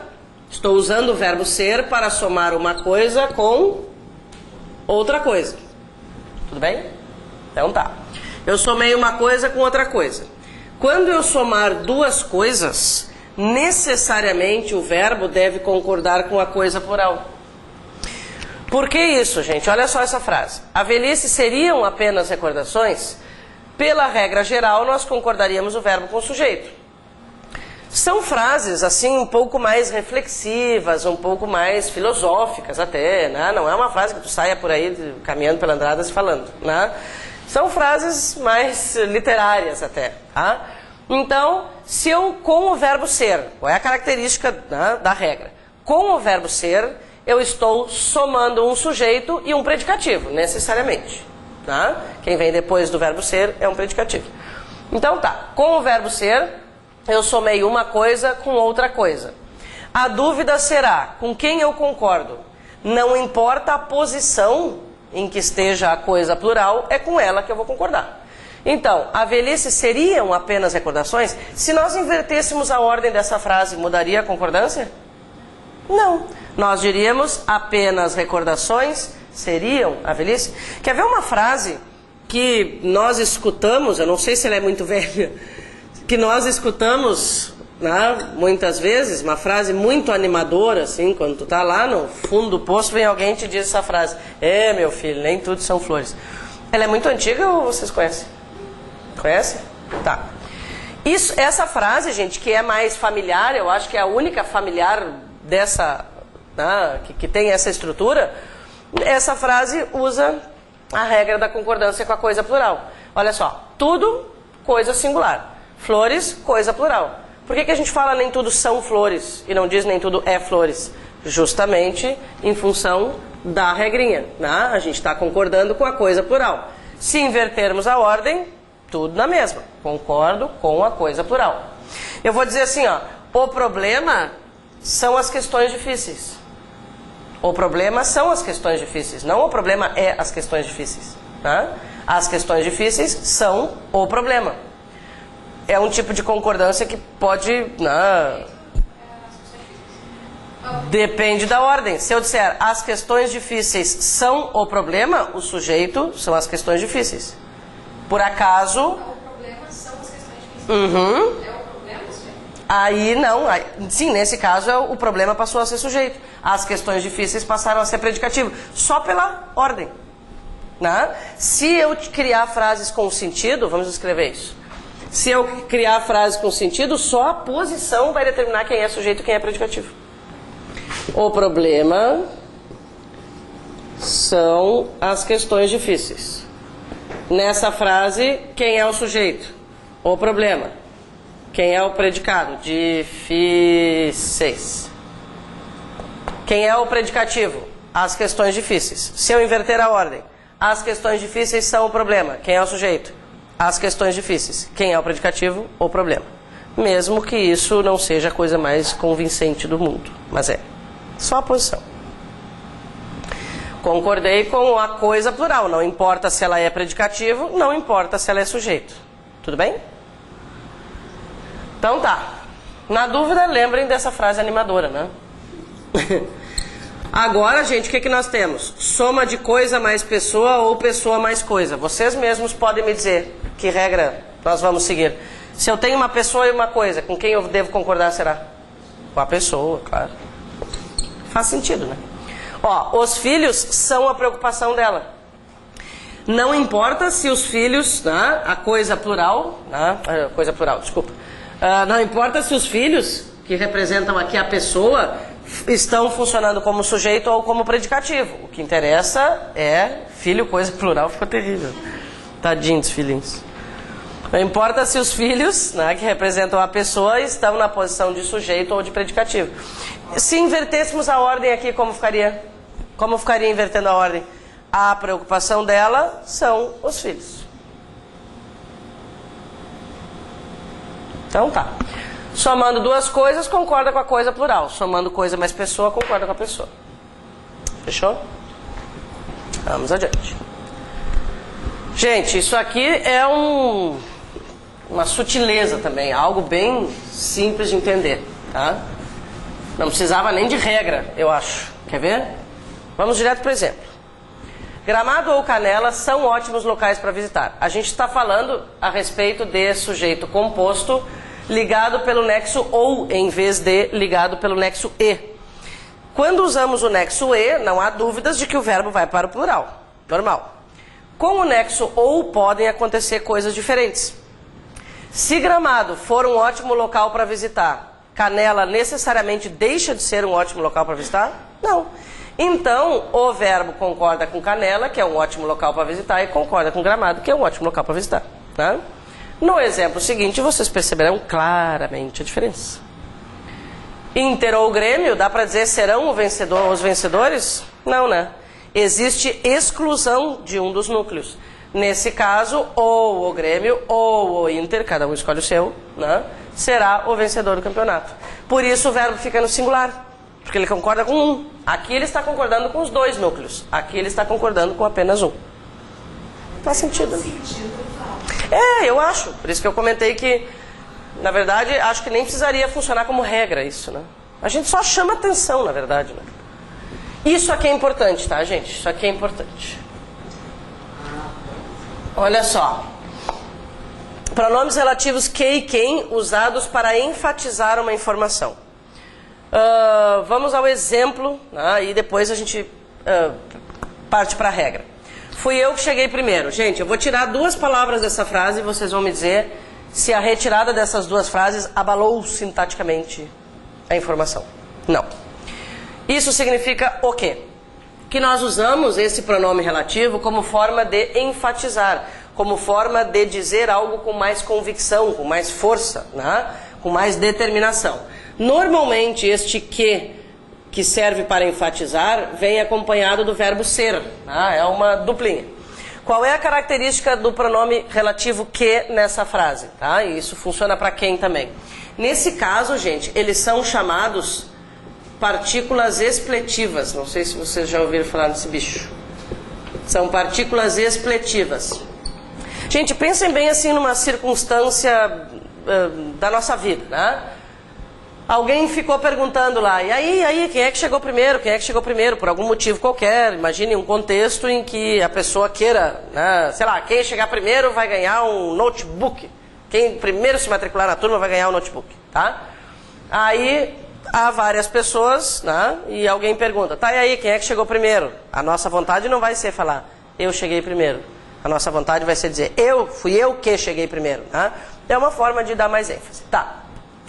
Speaker 1: estou usando o verbo ser para somar uma coisa com outra coisa. Tudo bem? Então tá. Eu somei uma coisa com outra coisa. Quando eu somar duas coisas, necessariamente o verbo deve concordar com a coisa plural. Por que isso, gente? Olha só essa frase. A velhice seriam apenas recordações? Pela regra geral, nós concordaríamos o verbo com o sujeito. São frases assim um pouco mais reflexivas, um pouco mais filosóficas até, né? Não é uma frase que tu saia por aí caminhando pela Andradas falando, né? São frases mais literárias até, tá? Então, se eu com o verbo ser, qual é a característica, né, da regra? Com o verbo ser, eu estou somando um sujeito e um predicativo, necessariamente, tá? Quem vem depois do verbo ser é um predicativo. Então tá, com o verbo ser, eu somei uma coisa com outra coisa. A dúvida será, com quem eu concordo? Não importa a posição em que esteja a coisa plural, é com ela que eu vou concordar. Então, a velhice seriam apenas recordações? Se nós invertêssemos a ordem dessa frase, mudaria a concordância? Não. Nós diríamos apenas recordações seriam a velhice. Quer ver uma frase que nós escutamos, eu não sei se ela é muito velha, que nós escutamos, né, muitas vezes, uma frase muito animadora, assim, quando tu tá lá no fundo do poço, vem alguém e te diz essa frase: é, meu filho, nem tudo são flores. Ela é muito antiga ou vocês conhecem? Conhece? Tá. Essa frase, gente, que é mais familiar, eu acho que é a única familiar dessa, né, que tem essa estrutura. Essa frase usa a regra da concordância com a coisa plural. Olha só, tudo, coisa singular. Flores, coisa plural. Por que a gente fala nem tudo são flores e não diz nem tudo é flores? Justamente em função da regrinha, né? A gente está concordando com a coisa plural. Se invertermos a ordem, tudo na mesma. Concordo com a coisa plural. Eu vou dizer assim, ó, o problema são as questões difíceis. O problema são as questões difíceis, não o problema é as questões difíceis, tá? As questões difíceis são o problema. É um tipo de concordância que pode... Depende da ordem. Se eu disser as questões difíceis são o problema, o sujeito são as questões difíceis. Por acaso...
Speaker 3: O problema são as questões difíceis.
Speaker 1: Uhum.
Speaker 3: É o problema, sujeito?
Speaker 1: Aí não. Sim, nesse caso o problema passou a ser sujeito. As questões difíceis passaram a ser predicativo. Só pela ordem, né? Se eu criar frases com sentido, vamos escrever isso. Se eu criar frases com sentido, só a posição vai determinar quem é sujeito e quem é predicativo. O problema são as questões difíceis. Nessa frase, quem é o sujeito? O problema. Quem é o predicado? Difíceis. Quem é o predicativo? As questões difíceis. Se eu inverter a ordem, as questões difíceis são o problema. Quem é o sujeito? As questões difíceis. Quem é o predicativo? O problema. Mesmo que isso não seja a coisa mais convincente do mundo. Mas é. Só a posição. Concordei com a coisa plural. Não importa se ela é predicativo, não importa se ela é sujeito. Tudo bem? Então tá. Na dúvida, lembrem dessa frase animadora, né? Agora, gente, o que nós temos? Soma de coisa mais pessoa ou pessoa mais coisa. Vocês mesmos podem me dizer que regra nós vamos seguir. Se eu tenho uma pessoa e uma coisa, com quem eu devo concordar será? Com a pessoa, claro. Faz sentido, né? Ó, os filhos são a preocupação dela. Não importa se os filhos, né, a coisa plural, desculpa. Não importa se os filhos, que representam aqui a pessoa, estão funcionando como sujeito ou como predicativo. O que interessa é filho, coisa plural, ficou terrível. Tadinho dos filhinhos. Não importa se os filhos, né, que representam a pessoa, estão na posição de sujeito ou de predicativo. Se invertêssemos a ordem aqui, como ficaria? Como ficaria invertendo a ordem? A preocupação dela são os filhos. Então tá. Somando duas coisas, concorda com a coisa plural. Somando coisa mais pessoa, concorda com a pessoa. Fechou? Vamos adiante. Gente, isso aqui é uma sutileza também, algo bem simples de entender, tá? Não precisava nem de regra, eu acho. Quer ver? Vamos direto para o exemplo. Gramado ou Canela são ótimos locais para visitar. A gente está falando a respeito de sujeito composto ligado pelo nexo ou em vez de ligado pelo nexo e. Quando usamos o nexo e, não há dúvidas de que o verbo vai para o plural. Normal. Com o nexo ou podem acontecer coisas diferentes. Se Gramado for um ótimo local para visitar, Canela necessariamente deixa de ser um ótimo local para visitar? Não. Então, o verbo concorda com Canela, que é um ótimo local para visitar, e concorda com Gramado, que é um ótimo local para visitar. Tá? No exemplo seguinte, vocês perceberão claramente a diferença. Inter ou Grêmio, dá para dizer serão os vencedores? Não, né? Existe exclusão de um dos núcleos. Nesse caso, ou o Grêmio ou o Inter, cada um escolhe o seu, né? Será o vencedor do campeonato. Por isso o verbo fica no singular, porque ele concorda com um. Aqui ele está concordando com os dois núcleos. Aqui ele está concordando com apenas um. Faz sentido. Eu acho. Por isso que eu comentei que, na verdade, acho que nem precisaria funcionar como regra isso, né? A gente só chama atenção, na verdade, né? Isso aqui é importante, tá, gente? Isso aqui é importante. Olha só. Pronomes relativos que e quem usados para enfatizar uma informação. Vamos ao exemplo, né, e depois a gente parte para a regra. Fui eu que cheguei primeiro. Gente, eu vou tirar duas palavras dessa frase e vocês vão me dizer se a retirada dessas duas frases abalou sintaticamente a informação. Não. Isso significa o quê? Que nós usamos esse pronome relativo como forma de enfatizar, como forma de dizer algo com mais convicção, com mais força, né? Com mais determinação. Normalmente este que serve para enfatizar vem acompanhado do verbo ser, né? É uma duplinha. Qual é a característica do pronome relativo que nessa frase? Tá? E isso funciona para quem também? Nesse caso, gente, eles são chamados partículas expletivas. Não sei se vocês já ouviram falar desse bicho. São partículas expletivas. Gente, pensem bem assim numa circunstância da nossa vida, né? Alguém ficou perguntando lá, e aí, quem é que chegou primeiro? Quem é que chegou primeiro? Por algum motivo qualquer. Imagine um contexto em que a pessoa queira, né, sei lá, quem chegar primeiro vai ganhar um notebook. Quem primeiro se matricular na turma vai ganhar um notebook, tá? Aí há várias pessoas, né, e alguém pergunta, tá, e aí, quem é que chegou primeiro? A nossa vontade não vai ser falar, eu cheguei primeiro. A nossa vontade vai ser dizer, fui eu que cheguei primeiro, né? É uma forma de dar mais ênfase. Tá.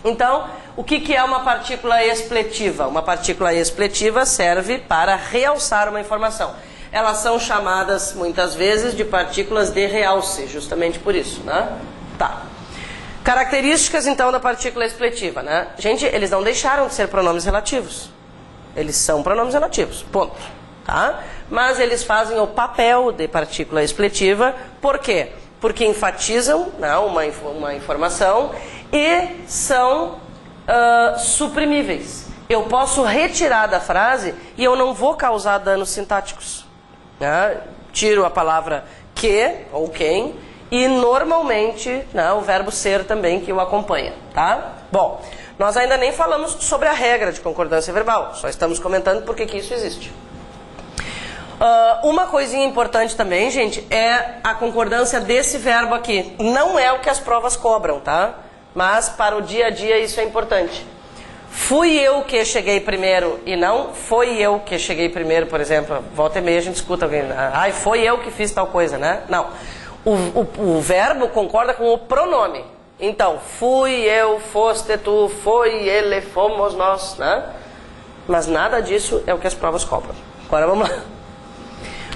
Speaker 1: Então, o que é uma partícula expletiva? Uma partícula expletiva serve para realçar uma informação. Elas são chamadas, muitas vezes, de partículas de realce, justamente por isso, né? Tá. Características, então, da partícula expletiva, né? Gente, eles não deixaram de ser pronomes relativos. Eles são pronomes relativos, ponto. Tá? Mas eles fazem o papel de partícula expletiva, por quê? Porque enfatizam, né, uma informação e são suprimíveis. Eu posso retirar da frase e eu não vou causar danos sintáticos. Né? Tiro a palavra que ou quem e normalmente, né, o verbo ser também que o acompanha. Tá? Bom, nós ainda nem falamos sobre a regra de concordância verbal, só estamos comentando por que isso existe. Uma coisinha importante também, gente, é a concordância desse verbo aqui. Não é o que as provas cobram, tá? Mas para o dia a dia isso é importante. fui eu que cheguei primeiro e não foi eu que cheguei primeiro, por exemplo. Volta e meia a gente escuta alguém, ai, foi eu que fiz tal coisa, né? Não. O verbo concorda com o pronome. Então, fui eu, foste tu, foi ele, fomos nós, né? Mas nada disso é o que as provas cobram. Agora vamos lá.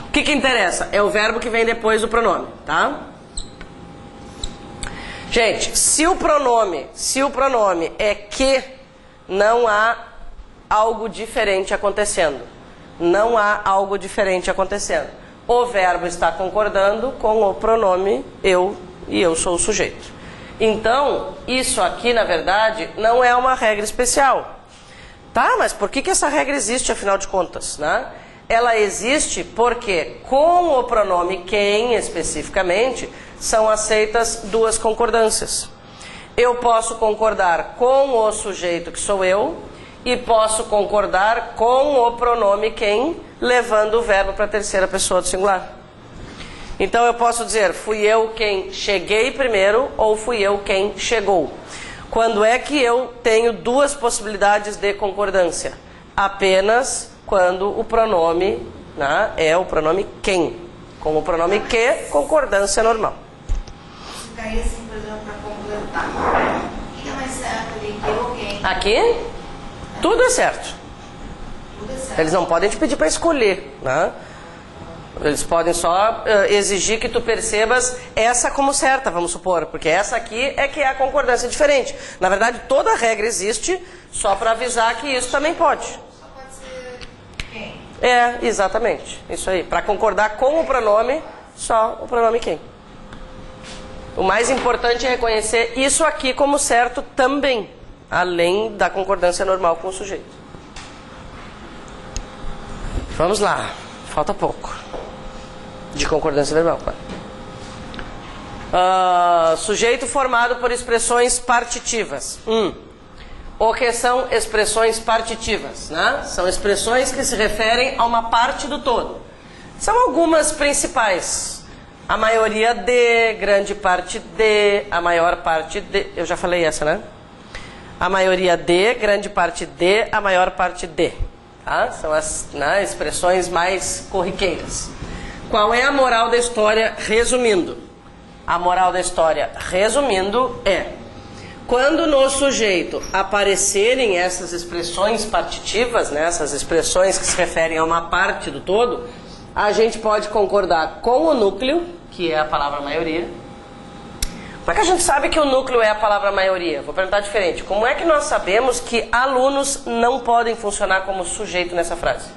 Speaker 1: O que interessa? É o verbo que vem depois do pronome, tá? Gente, se o pronome é que, não há algo diferente acontecendo. Não há algo diferente acontecendo. O verbo está concordando com o pronome eu e eu sou o sujeito. Então, isso aqui, na verdade, não é uma regra especial. Tá, mas por que essa regra existe, afinal de contas, né? Ela existe porque, com o pronome quem, especificamente, são aceitas duas concordâncias. Eu posso concordar com o sujeito, que sou eu, e posso concordar com o pronome quem, levando o verbo para a terceira pessoa do singular. Então eu posso dizer, fui eu quem cheguei primeiro, ou fui eu quem chegou. Quando é que eu tenho duas possibilidades de concordância? Apenas quando o pronome, né, é o pronome quem. Com o pronome que, concordância normal.
Speaker 3: Daí assim, por exemplo, para completar. O que é mais certo ali, que ou quem?
Speaker 1: Aqui, tudo é certo.
Speaker 3: Tudo é certo.
Speaker 1: Eles não podem te pedir para escolher, né? Eles podem só exigir que tu percebas essa como certa, vamos supor, porque essa aqui é que é a concordância diferente. Na verdade, toda a regra existe só para avisar que isso também pode.
Speaker 3: Só pode ser quem?
Speaker 1: É, exatamente. Isso aí. Para concordar com o pronome, só o pronome quem. O mais importante é reconhecer isso aqui como certo também, além da concordância normal com o sujeito. Vamos lá. Falta pouco. De concordância verbal, claro. Sujeito formado por expressões partitivas. O que são expressões partitivas, né? São expressões que se referem a uma parte do todo. São algumas principais. A maioria de, grande parte de, a maior parte de. Eu já falei essa, né? A maioria de, grande parte de, a maior parte de. Tá? São as, né, expressões mais corriqueiras. Qual é a moral da história, resumindo? A moral da história, resumindo, é: quando no sujeito aparecerem essas expressões partitivas, né, essas expressões que se referem a uma parte do todo, a gente pode concordar com o núcleo, que é a palavra maioria. Como é que a gente sabe que o núcleo é a palavra maioria? Vou perguntar diferente. Como é que nós sabemos que alunos não podem funcionar como sujeito nessa frase?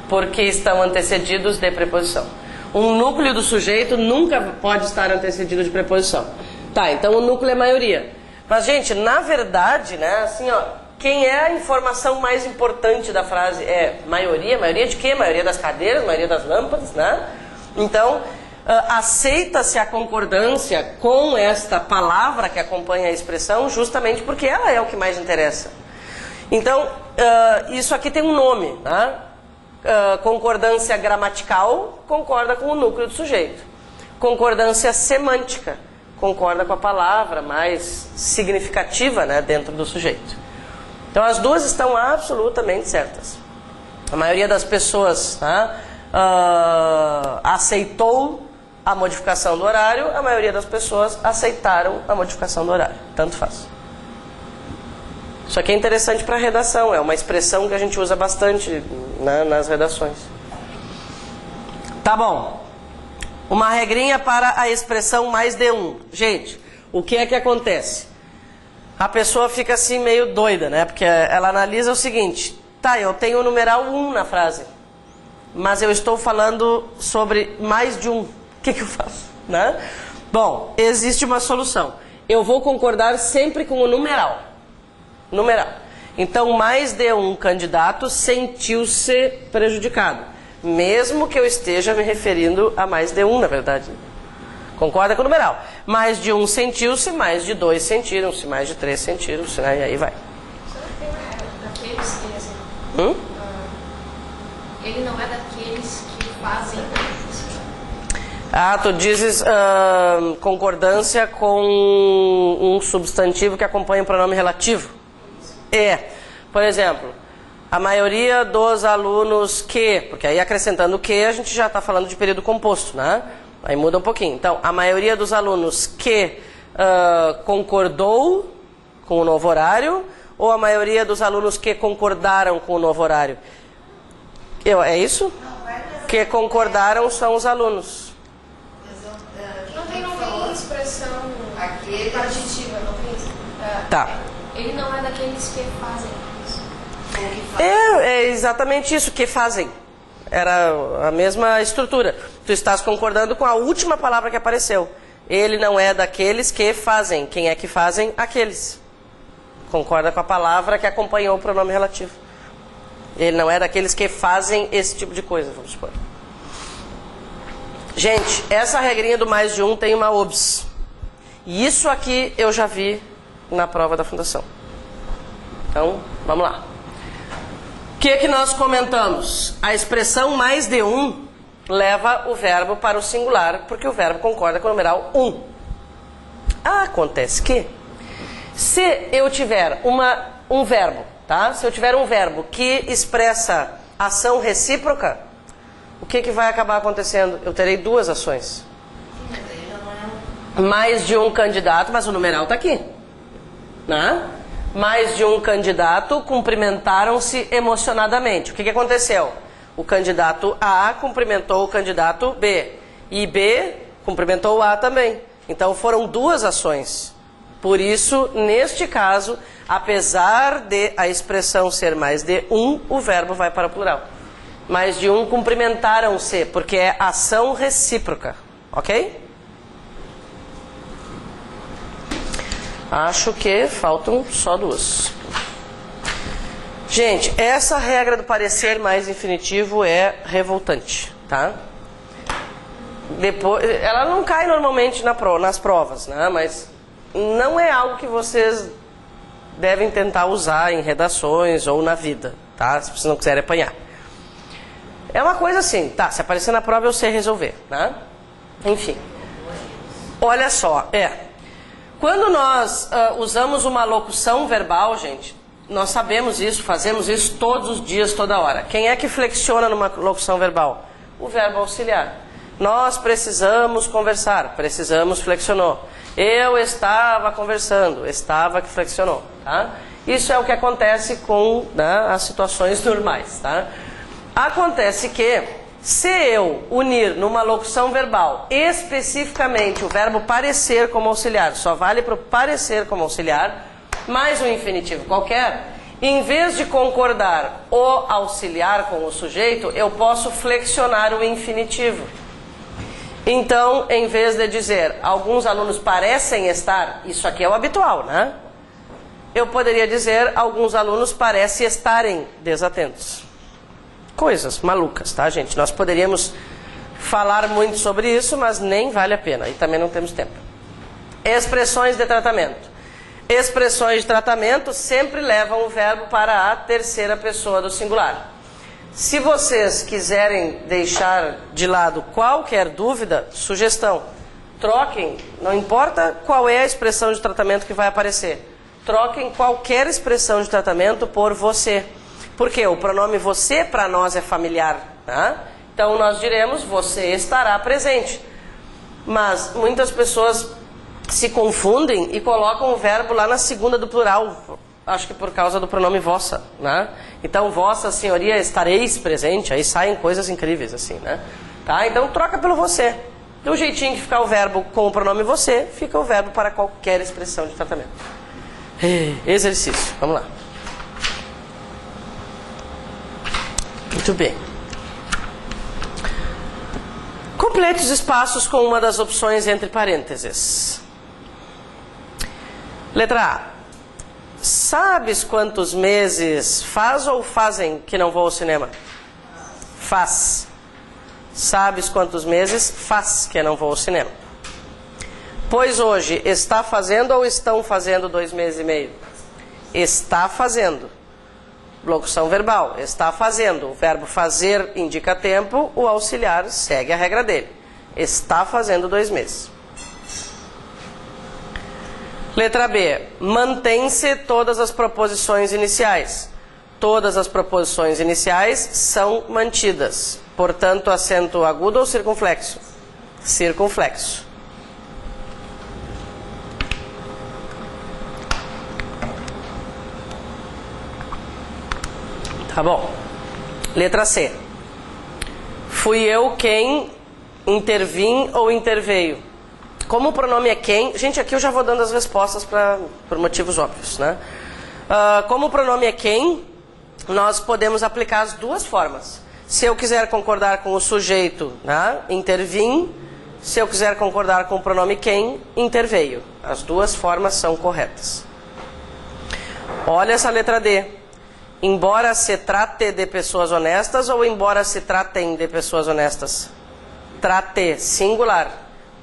Speaker 1: Porque estão antecedidos de preposição. Um núcleo do sujeito nunca pode estar antecedido de preposição. Tá, então o núcleo é maioria. Mas, gente, na verdade, né, assim, ó, quem é a informação mais importante da frase é maioria? Maioria de quê? Maioria das cadeiras, maioria das lâmpadas, né? Então, aceita-se a concordância com esta palavra que acompanha a expressão justamente porque ela é o que mais interessa. Então, isso aqui tem um nome, né? Concordância gramatical concorda com o núcleo do sujeito. Concordância semântica concorda com a palavra mais significativa, né, dentro do sujeito. Então as duas estão absolutamente certas. A maioria das pessoas, né, aceitou a modificação do horário, a maioria das pessoas aceitaram a modificação do horário. Tanto faz. Isso aqui é interessante para a redação, é uma expressão que a gente usa bastante, né, nas redações. Tá bom. Uma regrinha para a expressão mais de um. Gente, o que é que acontece? A pessoa fica assim meio doida, né? Porque ela analisa o seguinte: tá, eu tenho o numeral 1 na frase, mas eu estou falando sobre mais de um. O que eu faço? Né? Bom, existe uma solução. Eu vou concordar sempre com o numeral. Numeral. Então, mais de um candidato sentiu-se prejudicado, mesmo que eu esteja me referindo a mais de um, na verdade. Concorda com o numeral? Mais de um sentiu-se, mais de dois sentiram-se, mais de três sentiram-se, né? E aí vai.
Speaker 5: Daqueles que, assim, ele não é daqueles que fazem.
Speaker 1: Ah, tu dizes concordância com um substantivo que acompanha o pronome relativo. Por exemplo, a maioria dos alunos que... Porque aí acrescentando o que, a gente já está falando de período composto, né? Aí muda um pouquinho. Então, a maioria dos alunos que concordou com o novo horário, ou a maioria dos alunos que concordaram com o novo horário? É isso? Que concordaram são os alunos.
Speaker 5: Não tem expressão partitiva, não tem isso.
Speaker 1: Tá.
Speaker 5: Ele não é daqueles que fazem isso.
Speaker 1: É exatamente isso, que fazem. Era a mesma estrutura. Tu estás concordando com a última palavra que apareceu. Ele não é daqueles que fazem. Quem é que fazem? Aqueles. Concorda com a palavra que acompanhou o pronome relativo. Ele não é daqueles que fazem esse tipo de coisa, vamos supor. Gente, essa regrinha do mais de um tem uma OBS. E isso aqui eu já vi na prova da fundação. Então, vamos lá. O que nós comentamos? A expressão mais de um leva o verbo para o singular, porque o verbo concorda com o numeral um. Acontece que, se eu tiver um verbo, tá? Se eu tiver um verbo que expressa ação recíproca, o que vai acabar acontecendo? Eu terei duas ações. Mais de um candidato, mas o numeral está aqui, né? Mais de um candidato cumprimentaram-se emocionadamente. O que aconteceu? O candidato A cumprimentou o candidato B. E B cumprimentou o A também. Então foram duas ações. Por isso, neste caso, apesar de a expressão ser mais de um, o verbo vai para o plural. Mais de um cumprimentaram-se, porque é ação recíproca. Ok? Acho que faltam só duas. Gente, essa regra do parecer mais infinitivo é revoltante, tá? Depois, ela não cai normalmente nas provas, né? Mas não é algo que vocês devem tentar usar em redações ou na vida, tá? Se vocês não quiserem apanhar. É uma coisa assim, tá? Se aparecer na prova eu sei resolver, né? Enfim. Olha só, quando nós usamos uma locução verbal, gente, nós sabemos isso, fazemos isso todos os dias, toda hora. Quem é que flexiona numa locução verbal? O verbo auxiliar. Nós precisamos conversar, precisamos flexionou. Eu estava conversando, estava que flexionou, tá? Isso é o que acontece com, né, as situações normais, tá? Acontece que, se eu unir numa locução verbal especificamente o verbo parecer como auxiliar, só vale para o parecer como auxiliar, mais um infinitivo qualquer, em vez de concordar o auxiliar com o sujeito, eu posso flexionar o infinitivo. Então, em vez de dizer, alguns alunos parecem estar, isso aqui é o habitual, né? Eu poderia dizer, alguns alunos parecem estarem desatentos. Coisas malucas, tá, gente? Nós poderíamos falar muito sobre isso, mas nem vale a pena. E também não temos tempo. Expressões de tratamento. Expressões de tratamento sempre levam o verbo para a terceira pessoa do singular. Se vocês quiserem deixar de lado qualquer dúvida, sugestão, troquem, não importa qual é a expressão de tratamento que vai aparecer, troquem qualquer expressão de tratamento por você. Porque o pronome você para nós é familiar, tá? Então nós diremos você estará presente. Mas muitas pessoas se confundem e colocam o verbo lá na segunda do plural. Acho que por causa do pronome vossa, né? Então, vossa senhoria estareis presente, aí saem coisas incríveis assim, né? Tá? Então, troca pelo você. Do jeitinho que ficar o verbo com o pronome você, fica o verbo para qualquer expressão de tratamento. Exercício, vamos lá. Muito bem. Complete os espaços com uma das opções entre parênteses. Letra A. Sabes quantos meses faz ou fazem que não vou ao cinema? Faz. Sabes quantos meses faz que não vou ao cinema? Pois hoje está fazendo ou estão fazendo 2 meses e meio? Está fazendo. Locução verbal. Está fazendo. O verbo fazer indica tempo, o auxiliar segue a regra dele. Está fazendo 2 meses. Letra B. Mantém-se todas as proposições iniciais. Todas as proposições iniciais são mantidas. Portanto, acento agudo ou circunflexo? Circunflexo. Tá bom. Letra C. Fui eu quem intervim ou interveio. Como o pronome é quem... Gente, aqui eu já vou dando as respostas por motivos óbvios, né? Como o pronome é quem, nós podemos aplicar as duas formas. Se eu quiser concordar com o sujeito, né, intervim. Se eu quiser concordar com o pronome quem, interveio. As duas formas são corretas. Olha essa letra D. Embora se trate de pessoas honestas ou embora se tratem de pessoas honestas? Trate, singular.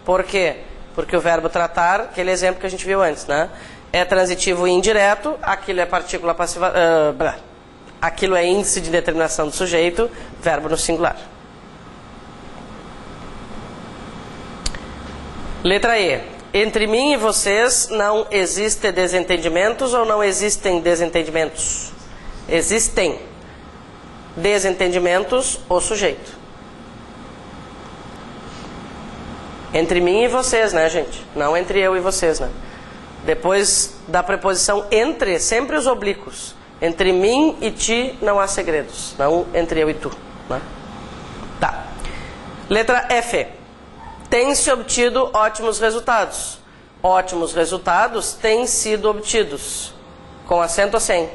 Speaker 1: Por quê? Porque o verbo tratar, aquele exemplo que a gente viu antes, né? É transitivo e indireto, aquilo é partícula passiva... aquilo é índice de determinação do sujeito, verbo no singular. Letra E. Entre mim e vocês não existem desentendimentos ou não existem desentendimentos? Existem desentendimentos, o sujeito. Entre mim e vocês, né, gente? Não entre eu e vocês, né? Depois da preposição entre, sempre os oblíquos. Entre mim e ti não há segredos. Não entre eu e tu, né? Tá. Letra F. Tem-se obtido ótimos resultados. Ótimos resultados têm sido obtidos. Com acento ou sem?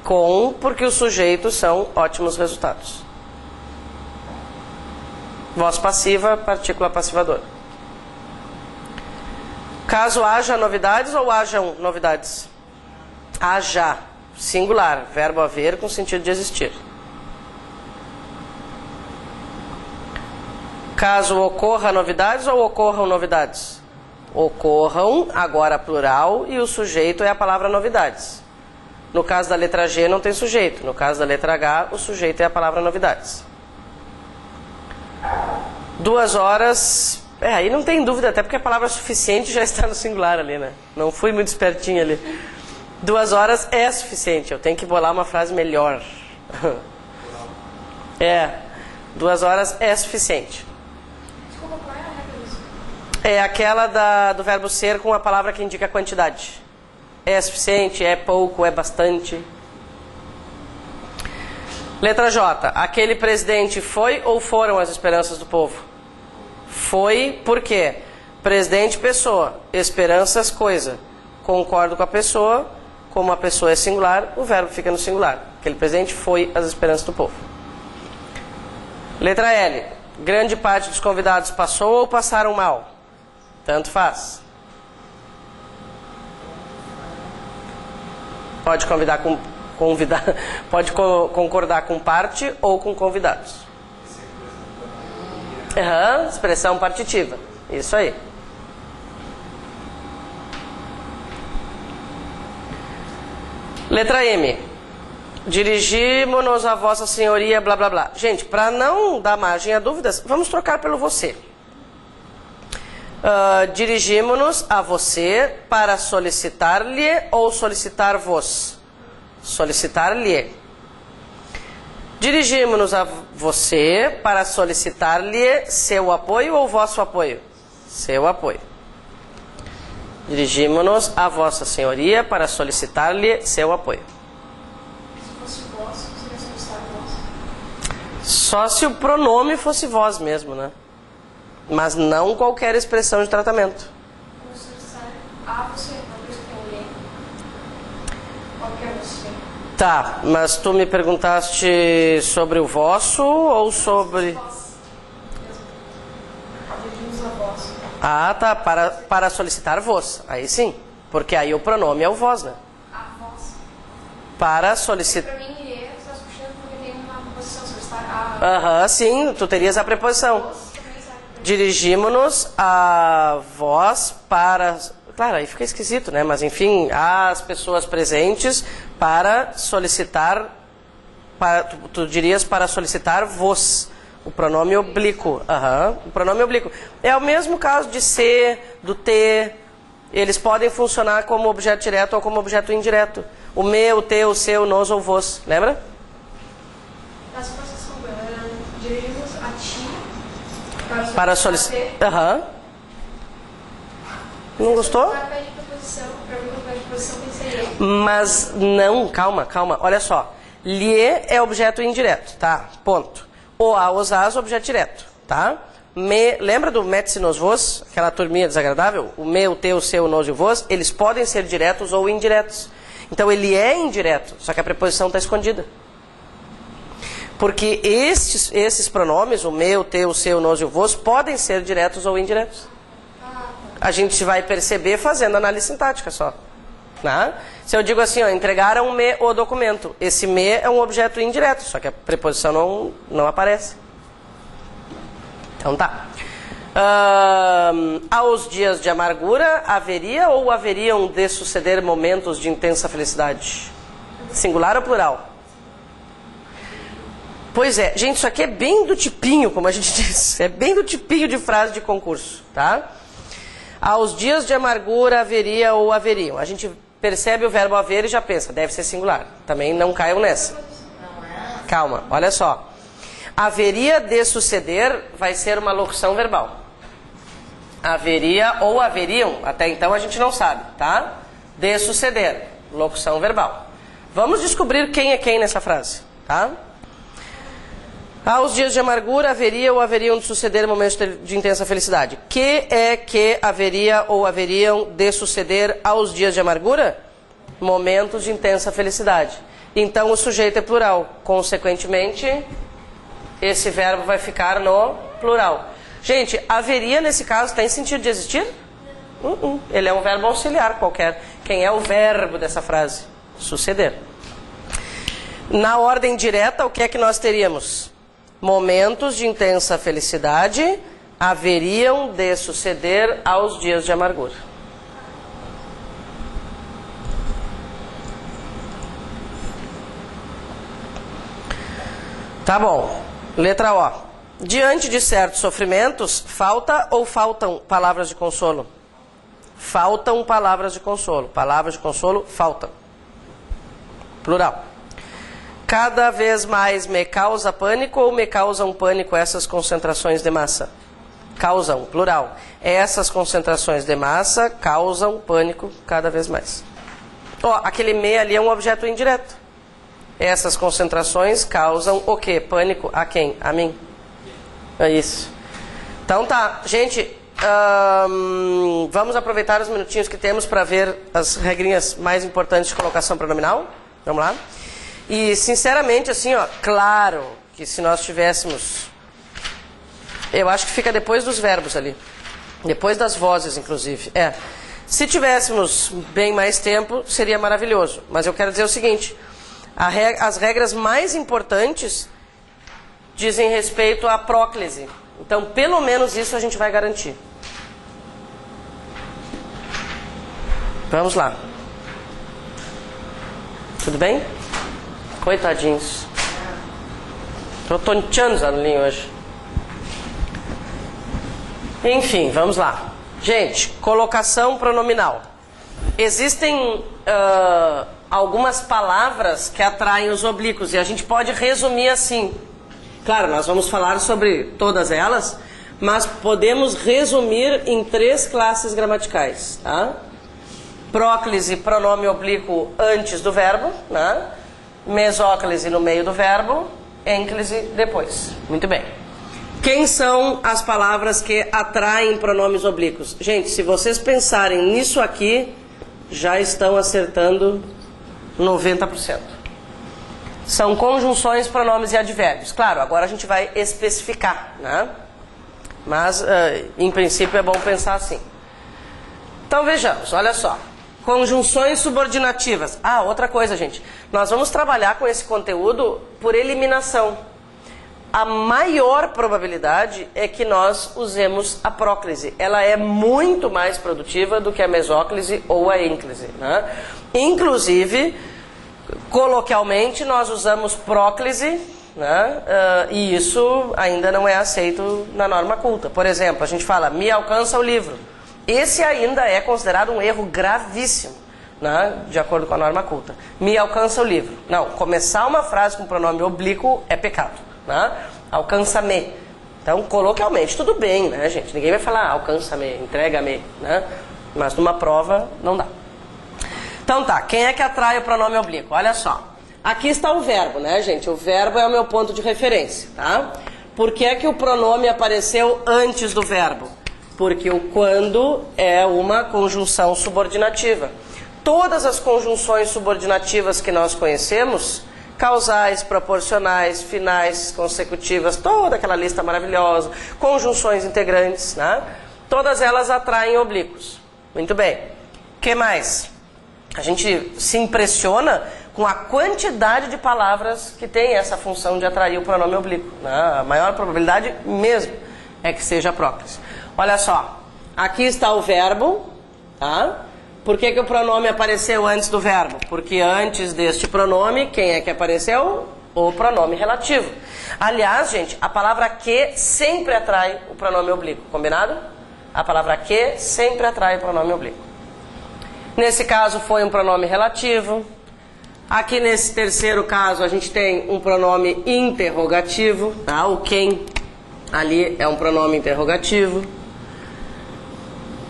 Speaker 1: Com, porque os sujeitos são ótimos resultados. Voz passiva, partícula passivadora. Caso haja novidades ou hajam novidades? Haja, singular, verbo haver com sentido de existir. Caso ocorra novidades ou ocorram novidades? Ocorram, agora plural, e o sujeito é a palavra novidades. No caso da letra G não tem sujeito. No caso da letra H, o sujeito é a palavra novidades. 2 horas... aí não tem dúvida, até porque a palavra suficiente já está no singular ali, né? Não fui muito espertinho ali. 2 horas é suficiente. Eu tenho que bolar uma frase melhor. 2 horas é suficiente.
Speaker 5: Desculpa, qual é a regra disso?
Speaker 1: É aquela do verbo ser com a palavra que indica a quantidade. É suficiente, é pouco, é bastante. Letra J. Aquele presidente foi ou foram as esperanças do povo? Foi, por quê? Presidente, pessoa. Esperanças, coisa. Concordo com a pessoa. Como a pessoa é singular, o verbo fica no singular. Aquele presidente foi as esperanças do povo. Letra L. Grande parte dos convidados passou ou passaram mal? Tanto faz. Pode pode concordar com parte ou com convidados. Expressão partitiva. Isso aí. Letra M. Dirigimos-nos a Vossa Senhoria, blá blá blá. Gente, para não dar margem a dúvidas, vamos trocar pelo você. Dirigimos-nos a você para solicitar-lhe ou solicitar-vos? Solicitar-lhe. Dirigimos-nos a você para solicitar-lhe seu apoio ou vosso apoio? Seu apoio. Dirigimos-nos a Vossa Senhoria para solicitar-lhe seu apoio.
Speaker 5: Se fosse vós, seria solicitar vós.
Speaker 1: Só se o pronome fosse vós mesmo, né? Mas não qualquer expressão de tratamento.
Speaker 5: Vou solicitar a você, não por isso que tem alguém. Qualquer você.
Speaker 1: Tá, mas tu me perguntaste sobre o vosso ou sobre...
Speaker 5: Vós. Dirigimos a vós.
Speaker 1: Ah, tá, para solicitar vos. Aí sim, porque aí o pronome é o vós, né?
Speaker 5: A vós.
Speaker 1: Para solicitar...
Speaker 5: Para mim, ele está puxando porque tem uma preposição, solicitar a...
Speaker 1: sim, tu terias a preposição.
Speaker 5: Vós também serve para
Speaker 1: Dirigimos-nos a vós para... Claro, aí fica esquisito, né? Mas enfim, as pessoas presentes para solicitar... tu dirias para solicitar vos. O pronome oblíquo. O pronome oblíquo. É o mesmo caso de ser, do ter. eles podem funcionar como objeto direto ou como objeto indireto. O meu, o teu, o seu, nos ou vos. Lembra?
Speaker 5: As forças são dirigimos a ti
Speaker 1: Para solicitar. Aham. Não gostou?
Speaker 5: Pede preposição, pergunta pede preposição, pensei.
Speaker 1: Mas não, calma. Olha só. Lhe é objeto indireto, tá? Ponto. O a, os as, objeto direto, tá? Lembra do mete-se nos vos? Aquela turminha desagradável? O meu, o teu, o seu, o nos e o vos, eles podem ser diretos ou indiretos. Então ele é indireto, só que a preposição está escondida. Porque esses pronomes, o meu, o teu, o seu, o nos e o vos, podem ser diretos ou indiretos. A gente vai perceber fazendo análise sintática só. Né? Se eu digo assim, ó, entregaram-me o documento, esse me é um objeto indireto, só que a preposição não aparece. Então tá. Aos dias de amargura, haveria ou haveriam de suceder momentos de intensa felicidade? Singular ou plural? Pois é, gente, isso aqui é bem do tipinho, como a gente diz. É bem do tipinho de frase de concurso, tá? Aos dias de amargura, haveria ou haveriam. A gente percebe o verbo haver e já pensa, deve ser singular. Também não caiam nessa. Calma, olha só. Haveria de suceder vai ser uma locução verbal. Haveria ou haveriam, até então a gente não sabe, tá? De suceder, locução verbal. Vamos descobrir quem é quem nessa frase, tá? Aos dias de amargura, haveria ou haveriam de suceder momentos de intensa felicidade. Que é que haveria ou haveriam de suceder aos dias de amargura? Momentos de intensa felicidade. Então o sujeito é plural. Consequentemente, esse verbo vai ficar no plural. Gente, haveria nesse caso tem sentido de existir? Ele é um verbo auxiliar qualquer. Quem é o verbo dessa frase? Suceder. Na ordem direta, o que é que nós teríamos? Momentos de intensa felicidade haveriam de suceder aos dias de amargura. Tá bom. Letra O. Diante de certos sofrimentos, falta ou faltam palavras de consolo? Faltam palavras de consolo. Palavras de consolo, faltam. Plural. Cada vez mais me causa pânico ou me causam pânico essas concentrações de massa? Causam, plural. Essas concentrações de massa causam pânico cada vez mais. Ó, aquele me ali é um objeto indireto. Essas concentrações causam o quê? Pânico a quem? A mim. É isso. Então tá, gente, vamos aproveitar os minutinhos que temos para ver as regrinhas mais importantes de colocação pronominal. Vamos lá? E, sinceramente, assim, ó, claro que se nós tivéssemos... Eu acho que fica depois dos verbos ali. Depois das vozes, inclusive. Se tivéssemos bem mais tempo, seria maravilhoso. Mas eu quero dizer o seguinte. As regras mais importantes dizem respeito à próclise. Então, pelo menos isso a gente vai garantir. Vamos lá. Tudo bem? Coitadinhos. Estou tonteando os aluninhos hoje. Enfim, vamos lá. Gente, colocação pronominal. Existem algumas palavras que atraem os oblíquos e a gente pode resumir assim. Claro, nós vamos falar sobre todas elas, mas podemos resumir em 3 classes gramaticais. Tá? Próclise, pronome oblíquo antes do verbo, né? Mesóclise no meio do verbo, ênclise depois. Muito bem. Quem são as palavras que atraem pronomes oblíquos? Gente, se vocês pensarem nisso aqui, já estão acertando 90%. São conjunções, pronomes e advérbios. Claro, agora a gente vai especificar, né? Mas, em princípio, é bom pensar assim. Então, vejamos, olha só. Conjunções subordinativas. Outra coisa, gente. Nós vamos trabalhar com esse conteúdo por eliminação. A maior probabilidade é que nós usemos a próclise. Ela é muito mais produtiva do que a mesóclise ou a ênclise, né? Inclusive, coloquialmente, nós usamos próclise, né? E isso ainda não é aceito na norma culta. Por exemplo, a gente fala, me alcança o livro. Esse ainda é considerado um erro gravíssimo, né? De acordo com a norma culta. Me alcança o livro. Não, começar uma frase com pronome oblíquo é pecado, né? Alcança-me. Então, coloquialmente, tudo bem, né, gente? Ninguém vai falar alcança-me, entrega-me, né? Mas numa prova, não dá. Então tá, quem é que atrai o pronome oblíquo? Olha só. Aqui está o verbo, né, gente? O verbo é o meu ponto de referência, tá? Por que é que o pronome apareceu antes do verbo? Porque o quando é uma conjunção subordinativa. Todas as conjunções subordinativas que nós conhecemos, causais, proporcionais, finais, consecutivas, toda aquela lista maravilhosa, conjunções integrantes, né? Todas elas atraem oblíquos. Muito bem. O que mais? A gente se impressiona com a quantidade de palavras que tem essa função de atrair o pronome oblíquo, né? A maior probabilidade mesmo é que seja a próclise. Olha só, aqui está o verbo, tá? Por que o pronome apareceu antes do verbo? Porque antes deste pronome, quem é que apareceu? O pronome relativo. Aliás, gente, a palavra que sempre atrai o pronome oblíquo, combinado? A palavra que sempre atrai o pronome oblíquo. Nesse caso foi um pronome relativo. Aqui nesse terceiro caso a gente tem um pronome interrogativo, tá? O quem ali é um pronome interrogativo.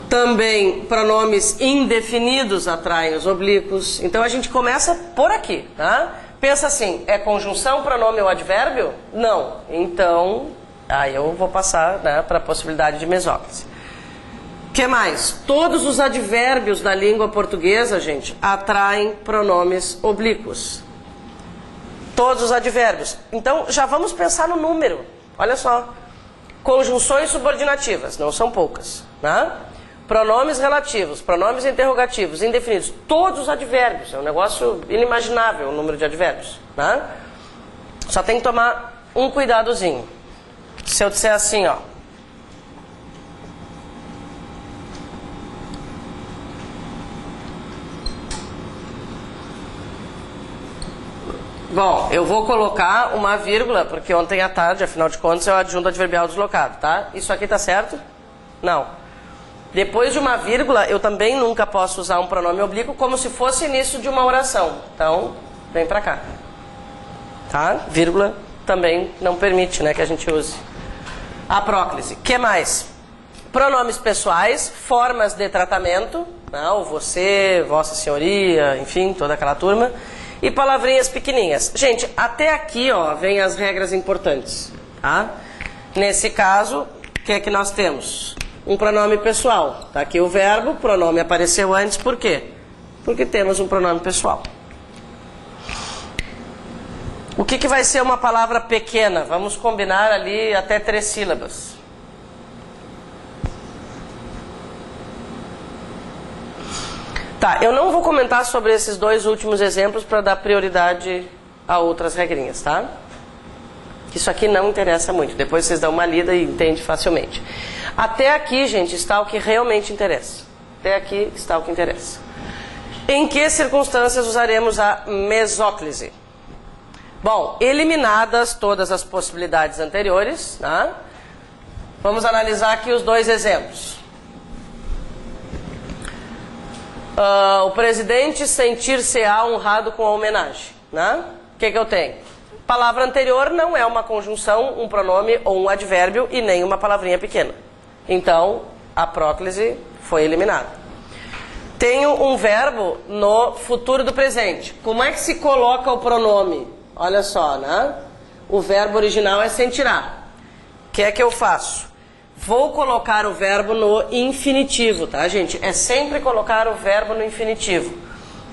Speaker 1: Também pronomes indefinidos atraem os oblíquos. Então a gente começa por aqui, tá? Pensa assim, é conjunção, pronome ou advérbio? Não. Então, aí eu vou passar, né, para a possibilidade de mesóclise. O que mais? Todos os advérbios da língua portuguesa, gente, atraem pronomes oblíquos. Todos os advérbios. Então, já vamos pensar no número. Olha só. Conjunções subordinativas, não são poucas, né? Pronomes relativos, pronomes interrogativos, indefinidos. Todos os advérbios. É um negócio inimaginável o número de advérbios, né? Só tem que tomar um cuidadozinho. Se eu disser assim, ó. Bom, eu vou colocar uma vírgula, porque ontem à tarde, afinal de contas, é o adjunto adverbial deslocado, tá? Isso aqui tá certo? Não. Depois de uma vírgula, eu também nunca posso usar um pronome oblíquo como se fosse início de uma oração. Então, vem pra cá. Tá? Vírgula também não permite, né, que a gente use. A próclise. O que mais? Pronomes pessoais, formas de tratamento, não, você, vossa senhoria, enfim, toda aquela turma. E palavrinhas pequenininhas. Gente, até aqui, ó, vem as regras importantes, tá? Nesse caso, o que é que nós temos? Um pronome pessoal. Tá aqui o verbo, o pronome apareceu antes, por quê? Porque temos um pronome pessoal. O que vai ser uma palavra pequena? Vamos combinar ali até 3 sílabas. Tá, eu não vou comentar sobre esses 2 últimos exemplos para dar prioridade a outras regrinhas, tá? Isso aqui não interessa muito. Depois vocês dão uma lida e entendem facilmente. Até aqui, gente, está o que realmente interessa. Até aqui está o que interessa. Em que circunstâncias usaremos a mesóclise? Bom, eliminadas todas as possibilidades anteriores, tá? Vamos analisar aqui os 2 exemplos. O presidente sentir-se-á honrado com a homenagem, né? O que eu tenho? Palavra anterior não é uma conjunção, um pronome ou um advérbio e nem uma palavrinha pequena. Então, a próclise foi eliminada. Tenho um verbo no futuro do presente. Como é que se coloca o pronome? Olha só, né? O verbo original é sentirá. O que é que eu faço? Vou colocar o verbo no infinitivo, tá, gente? É sempre colocar o verbo no infinitivo.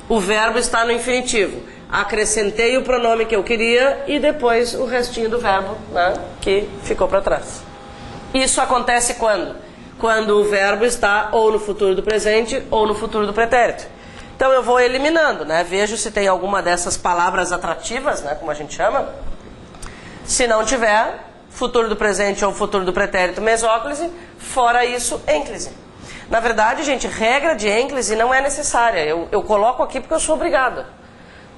Speaker 1: O verbo está no infinitivo. Acrescentei o pronome que eu queria e depois o restinho do verbo, né, que ficou para trás. Isso acontece quando? Quando o verbo está ou no futuro do presente ou no futuro do pretérito. Então eu vou eliminando, né? Vejo se tem alguma dessas palavras atrativas, né, como a gente chama. Se não tiver, futuro do presente ou futuro do pretérito, mesóclise. Fora isso, ênclise. Na verdade, gente, regra de ênclise não é necessária. Eu coloco aqui porque eu sou obrigada,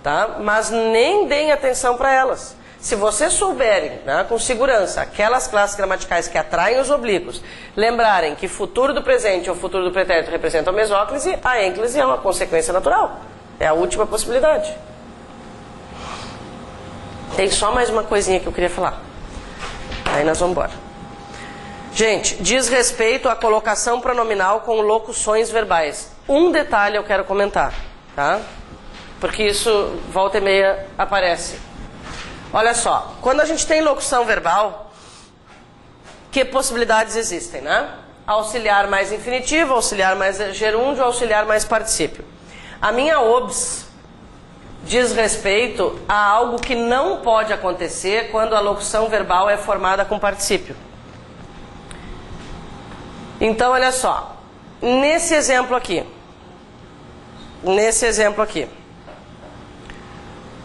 Speaker 1: tá? Mas nem deem atenção para elas. Se vocês souberem, né, com segurança, aquelas classes gramaticais que atraem os oblíquos, lembrarem que futuro do presente ou futuro do pretérito representam a mesóclise, a ênclise é uma consequência natural. É a última possibilidade. Tem só mais uma coisinha que eu queria falar. Aí nós vamos embora. Gente, diz respeito à colocação pronominal com locuções verbais. Um detalhe eu quero comentar, tá? Porque isso, volta e meia, aparece. Olha só, quando a gente tem locução verbal, que possibilidades existem, né? Auxiliar mais infinitivo, auxiliar mais gerúndio, auxiliar mais particípio. A minha OBS diz respeito a algo que não pode acontecer quando a locução verbal é formada com particípio. Então, olha só, nesse exemplo aqui,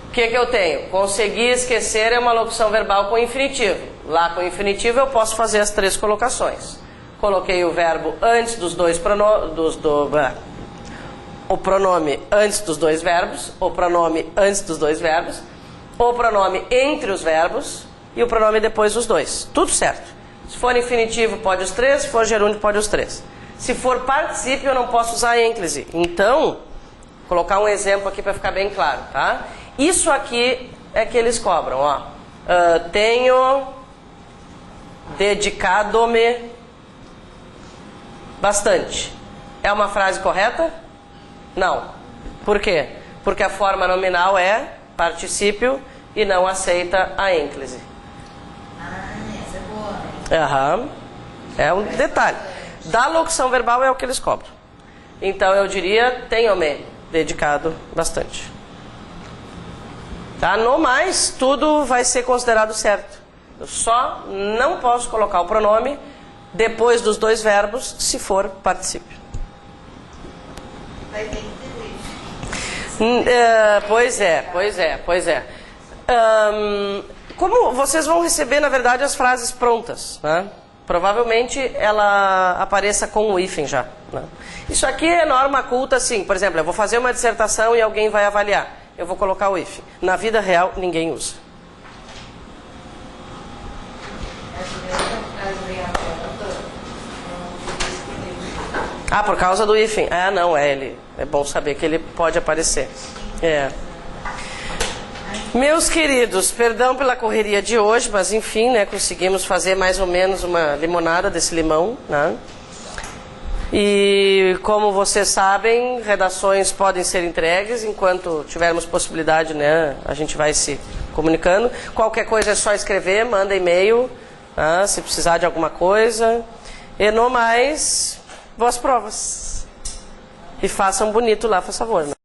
Speaker 1: o que eu tenho? Conseguir esquecer é uma locução verbal com infinitivo. Lá com infinitivo eu posso fazer as três colocações. Coloquei o verbo antes dos dois o pronome antes dos dois verbos, o pronome antes dos dois verbos, o pronome entre os verbos e o pronome depois dos dois. Tudo certo. Se for infinitivo pode os três, se for gerúndio pode os três. Se for particípio eu não posso usar a ênclise. Então, vou colocar um exemplo aqui para ficar bem claro, tá? Isso aqui é que eles cobram, ó. Tenho dedicado-me bastante. É uma frase correta? Não. Por quê? Porque a forma nominal é particípio e não aceita a ênclise.
Speaker 3: Essa é boa.
Speaker 1: Aham. É um detalhe. Da locução verbal é o que eles cobram. Então eu diria, tenho-me dedicado bastante. Tá? No mais, tudo vai ser considerado certo. Eu só não posso colocar o pronome depois dos dois verbos se for particípio.
Speaker 3: Vai ter que ter.
Speaker 1: Pois é. Como vocês vão receber, na verdade, as frases prontas, né? Provavelmente ela apareça com o hífen já, né? Isso aqui é norma culta, assim. Por exemplo, eu vou fazer uma dissertação e alguém vai avaliar. Eu vou colocar o hífen. Na vida real, ninguém usa. Ah, por causa do hífen. Ah, não, ele. É bom saber que ele pode aparecer. É. Meus queridos, perdão pela correria de hoje, mas enfim, né, conseguimos fazer mais ou menos uma limonada desse limão, né? E como vocês sabem, redações podem ser entregues enquanto tivermos possibilidade, né? A gente vai se comunicando. Qualquer coisa é só escrever, manda e-mail, né, se precisar de alguma coisa. E no mais, boas provas. E façam bonito lá, por favor, né?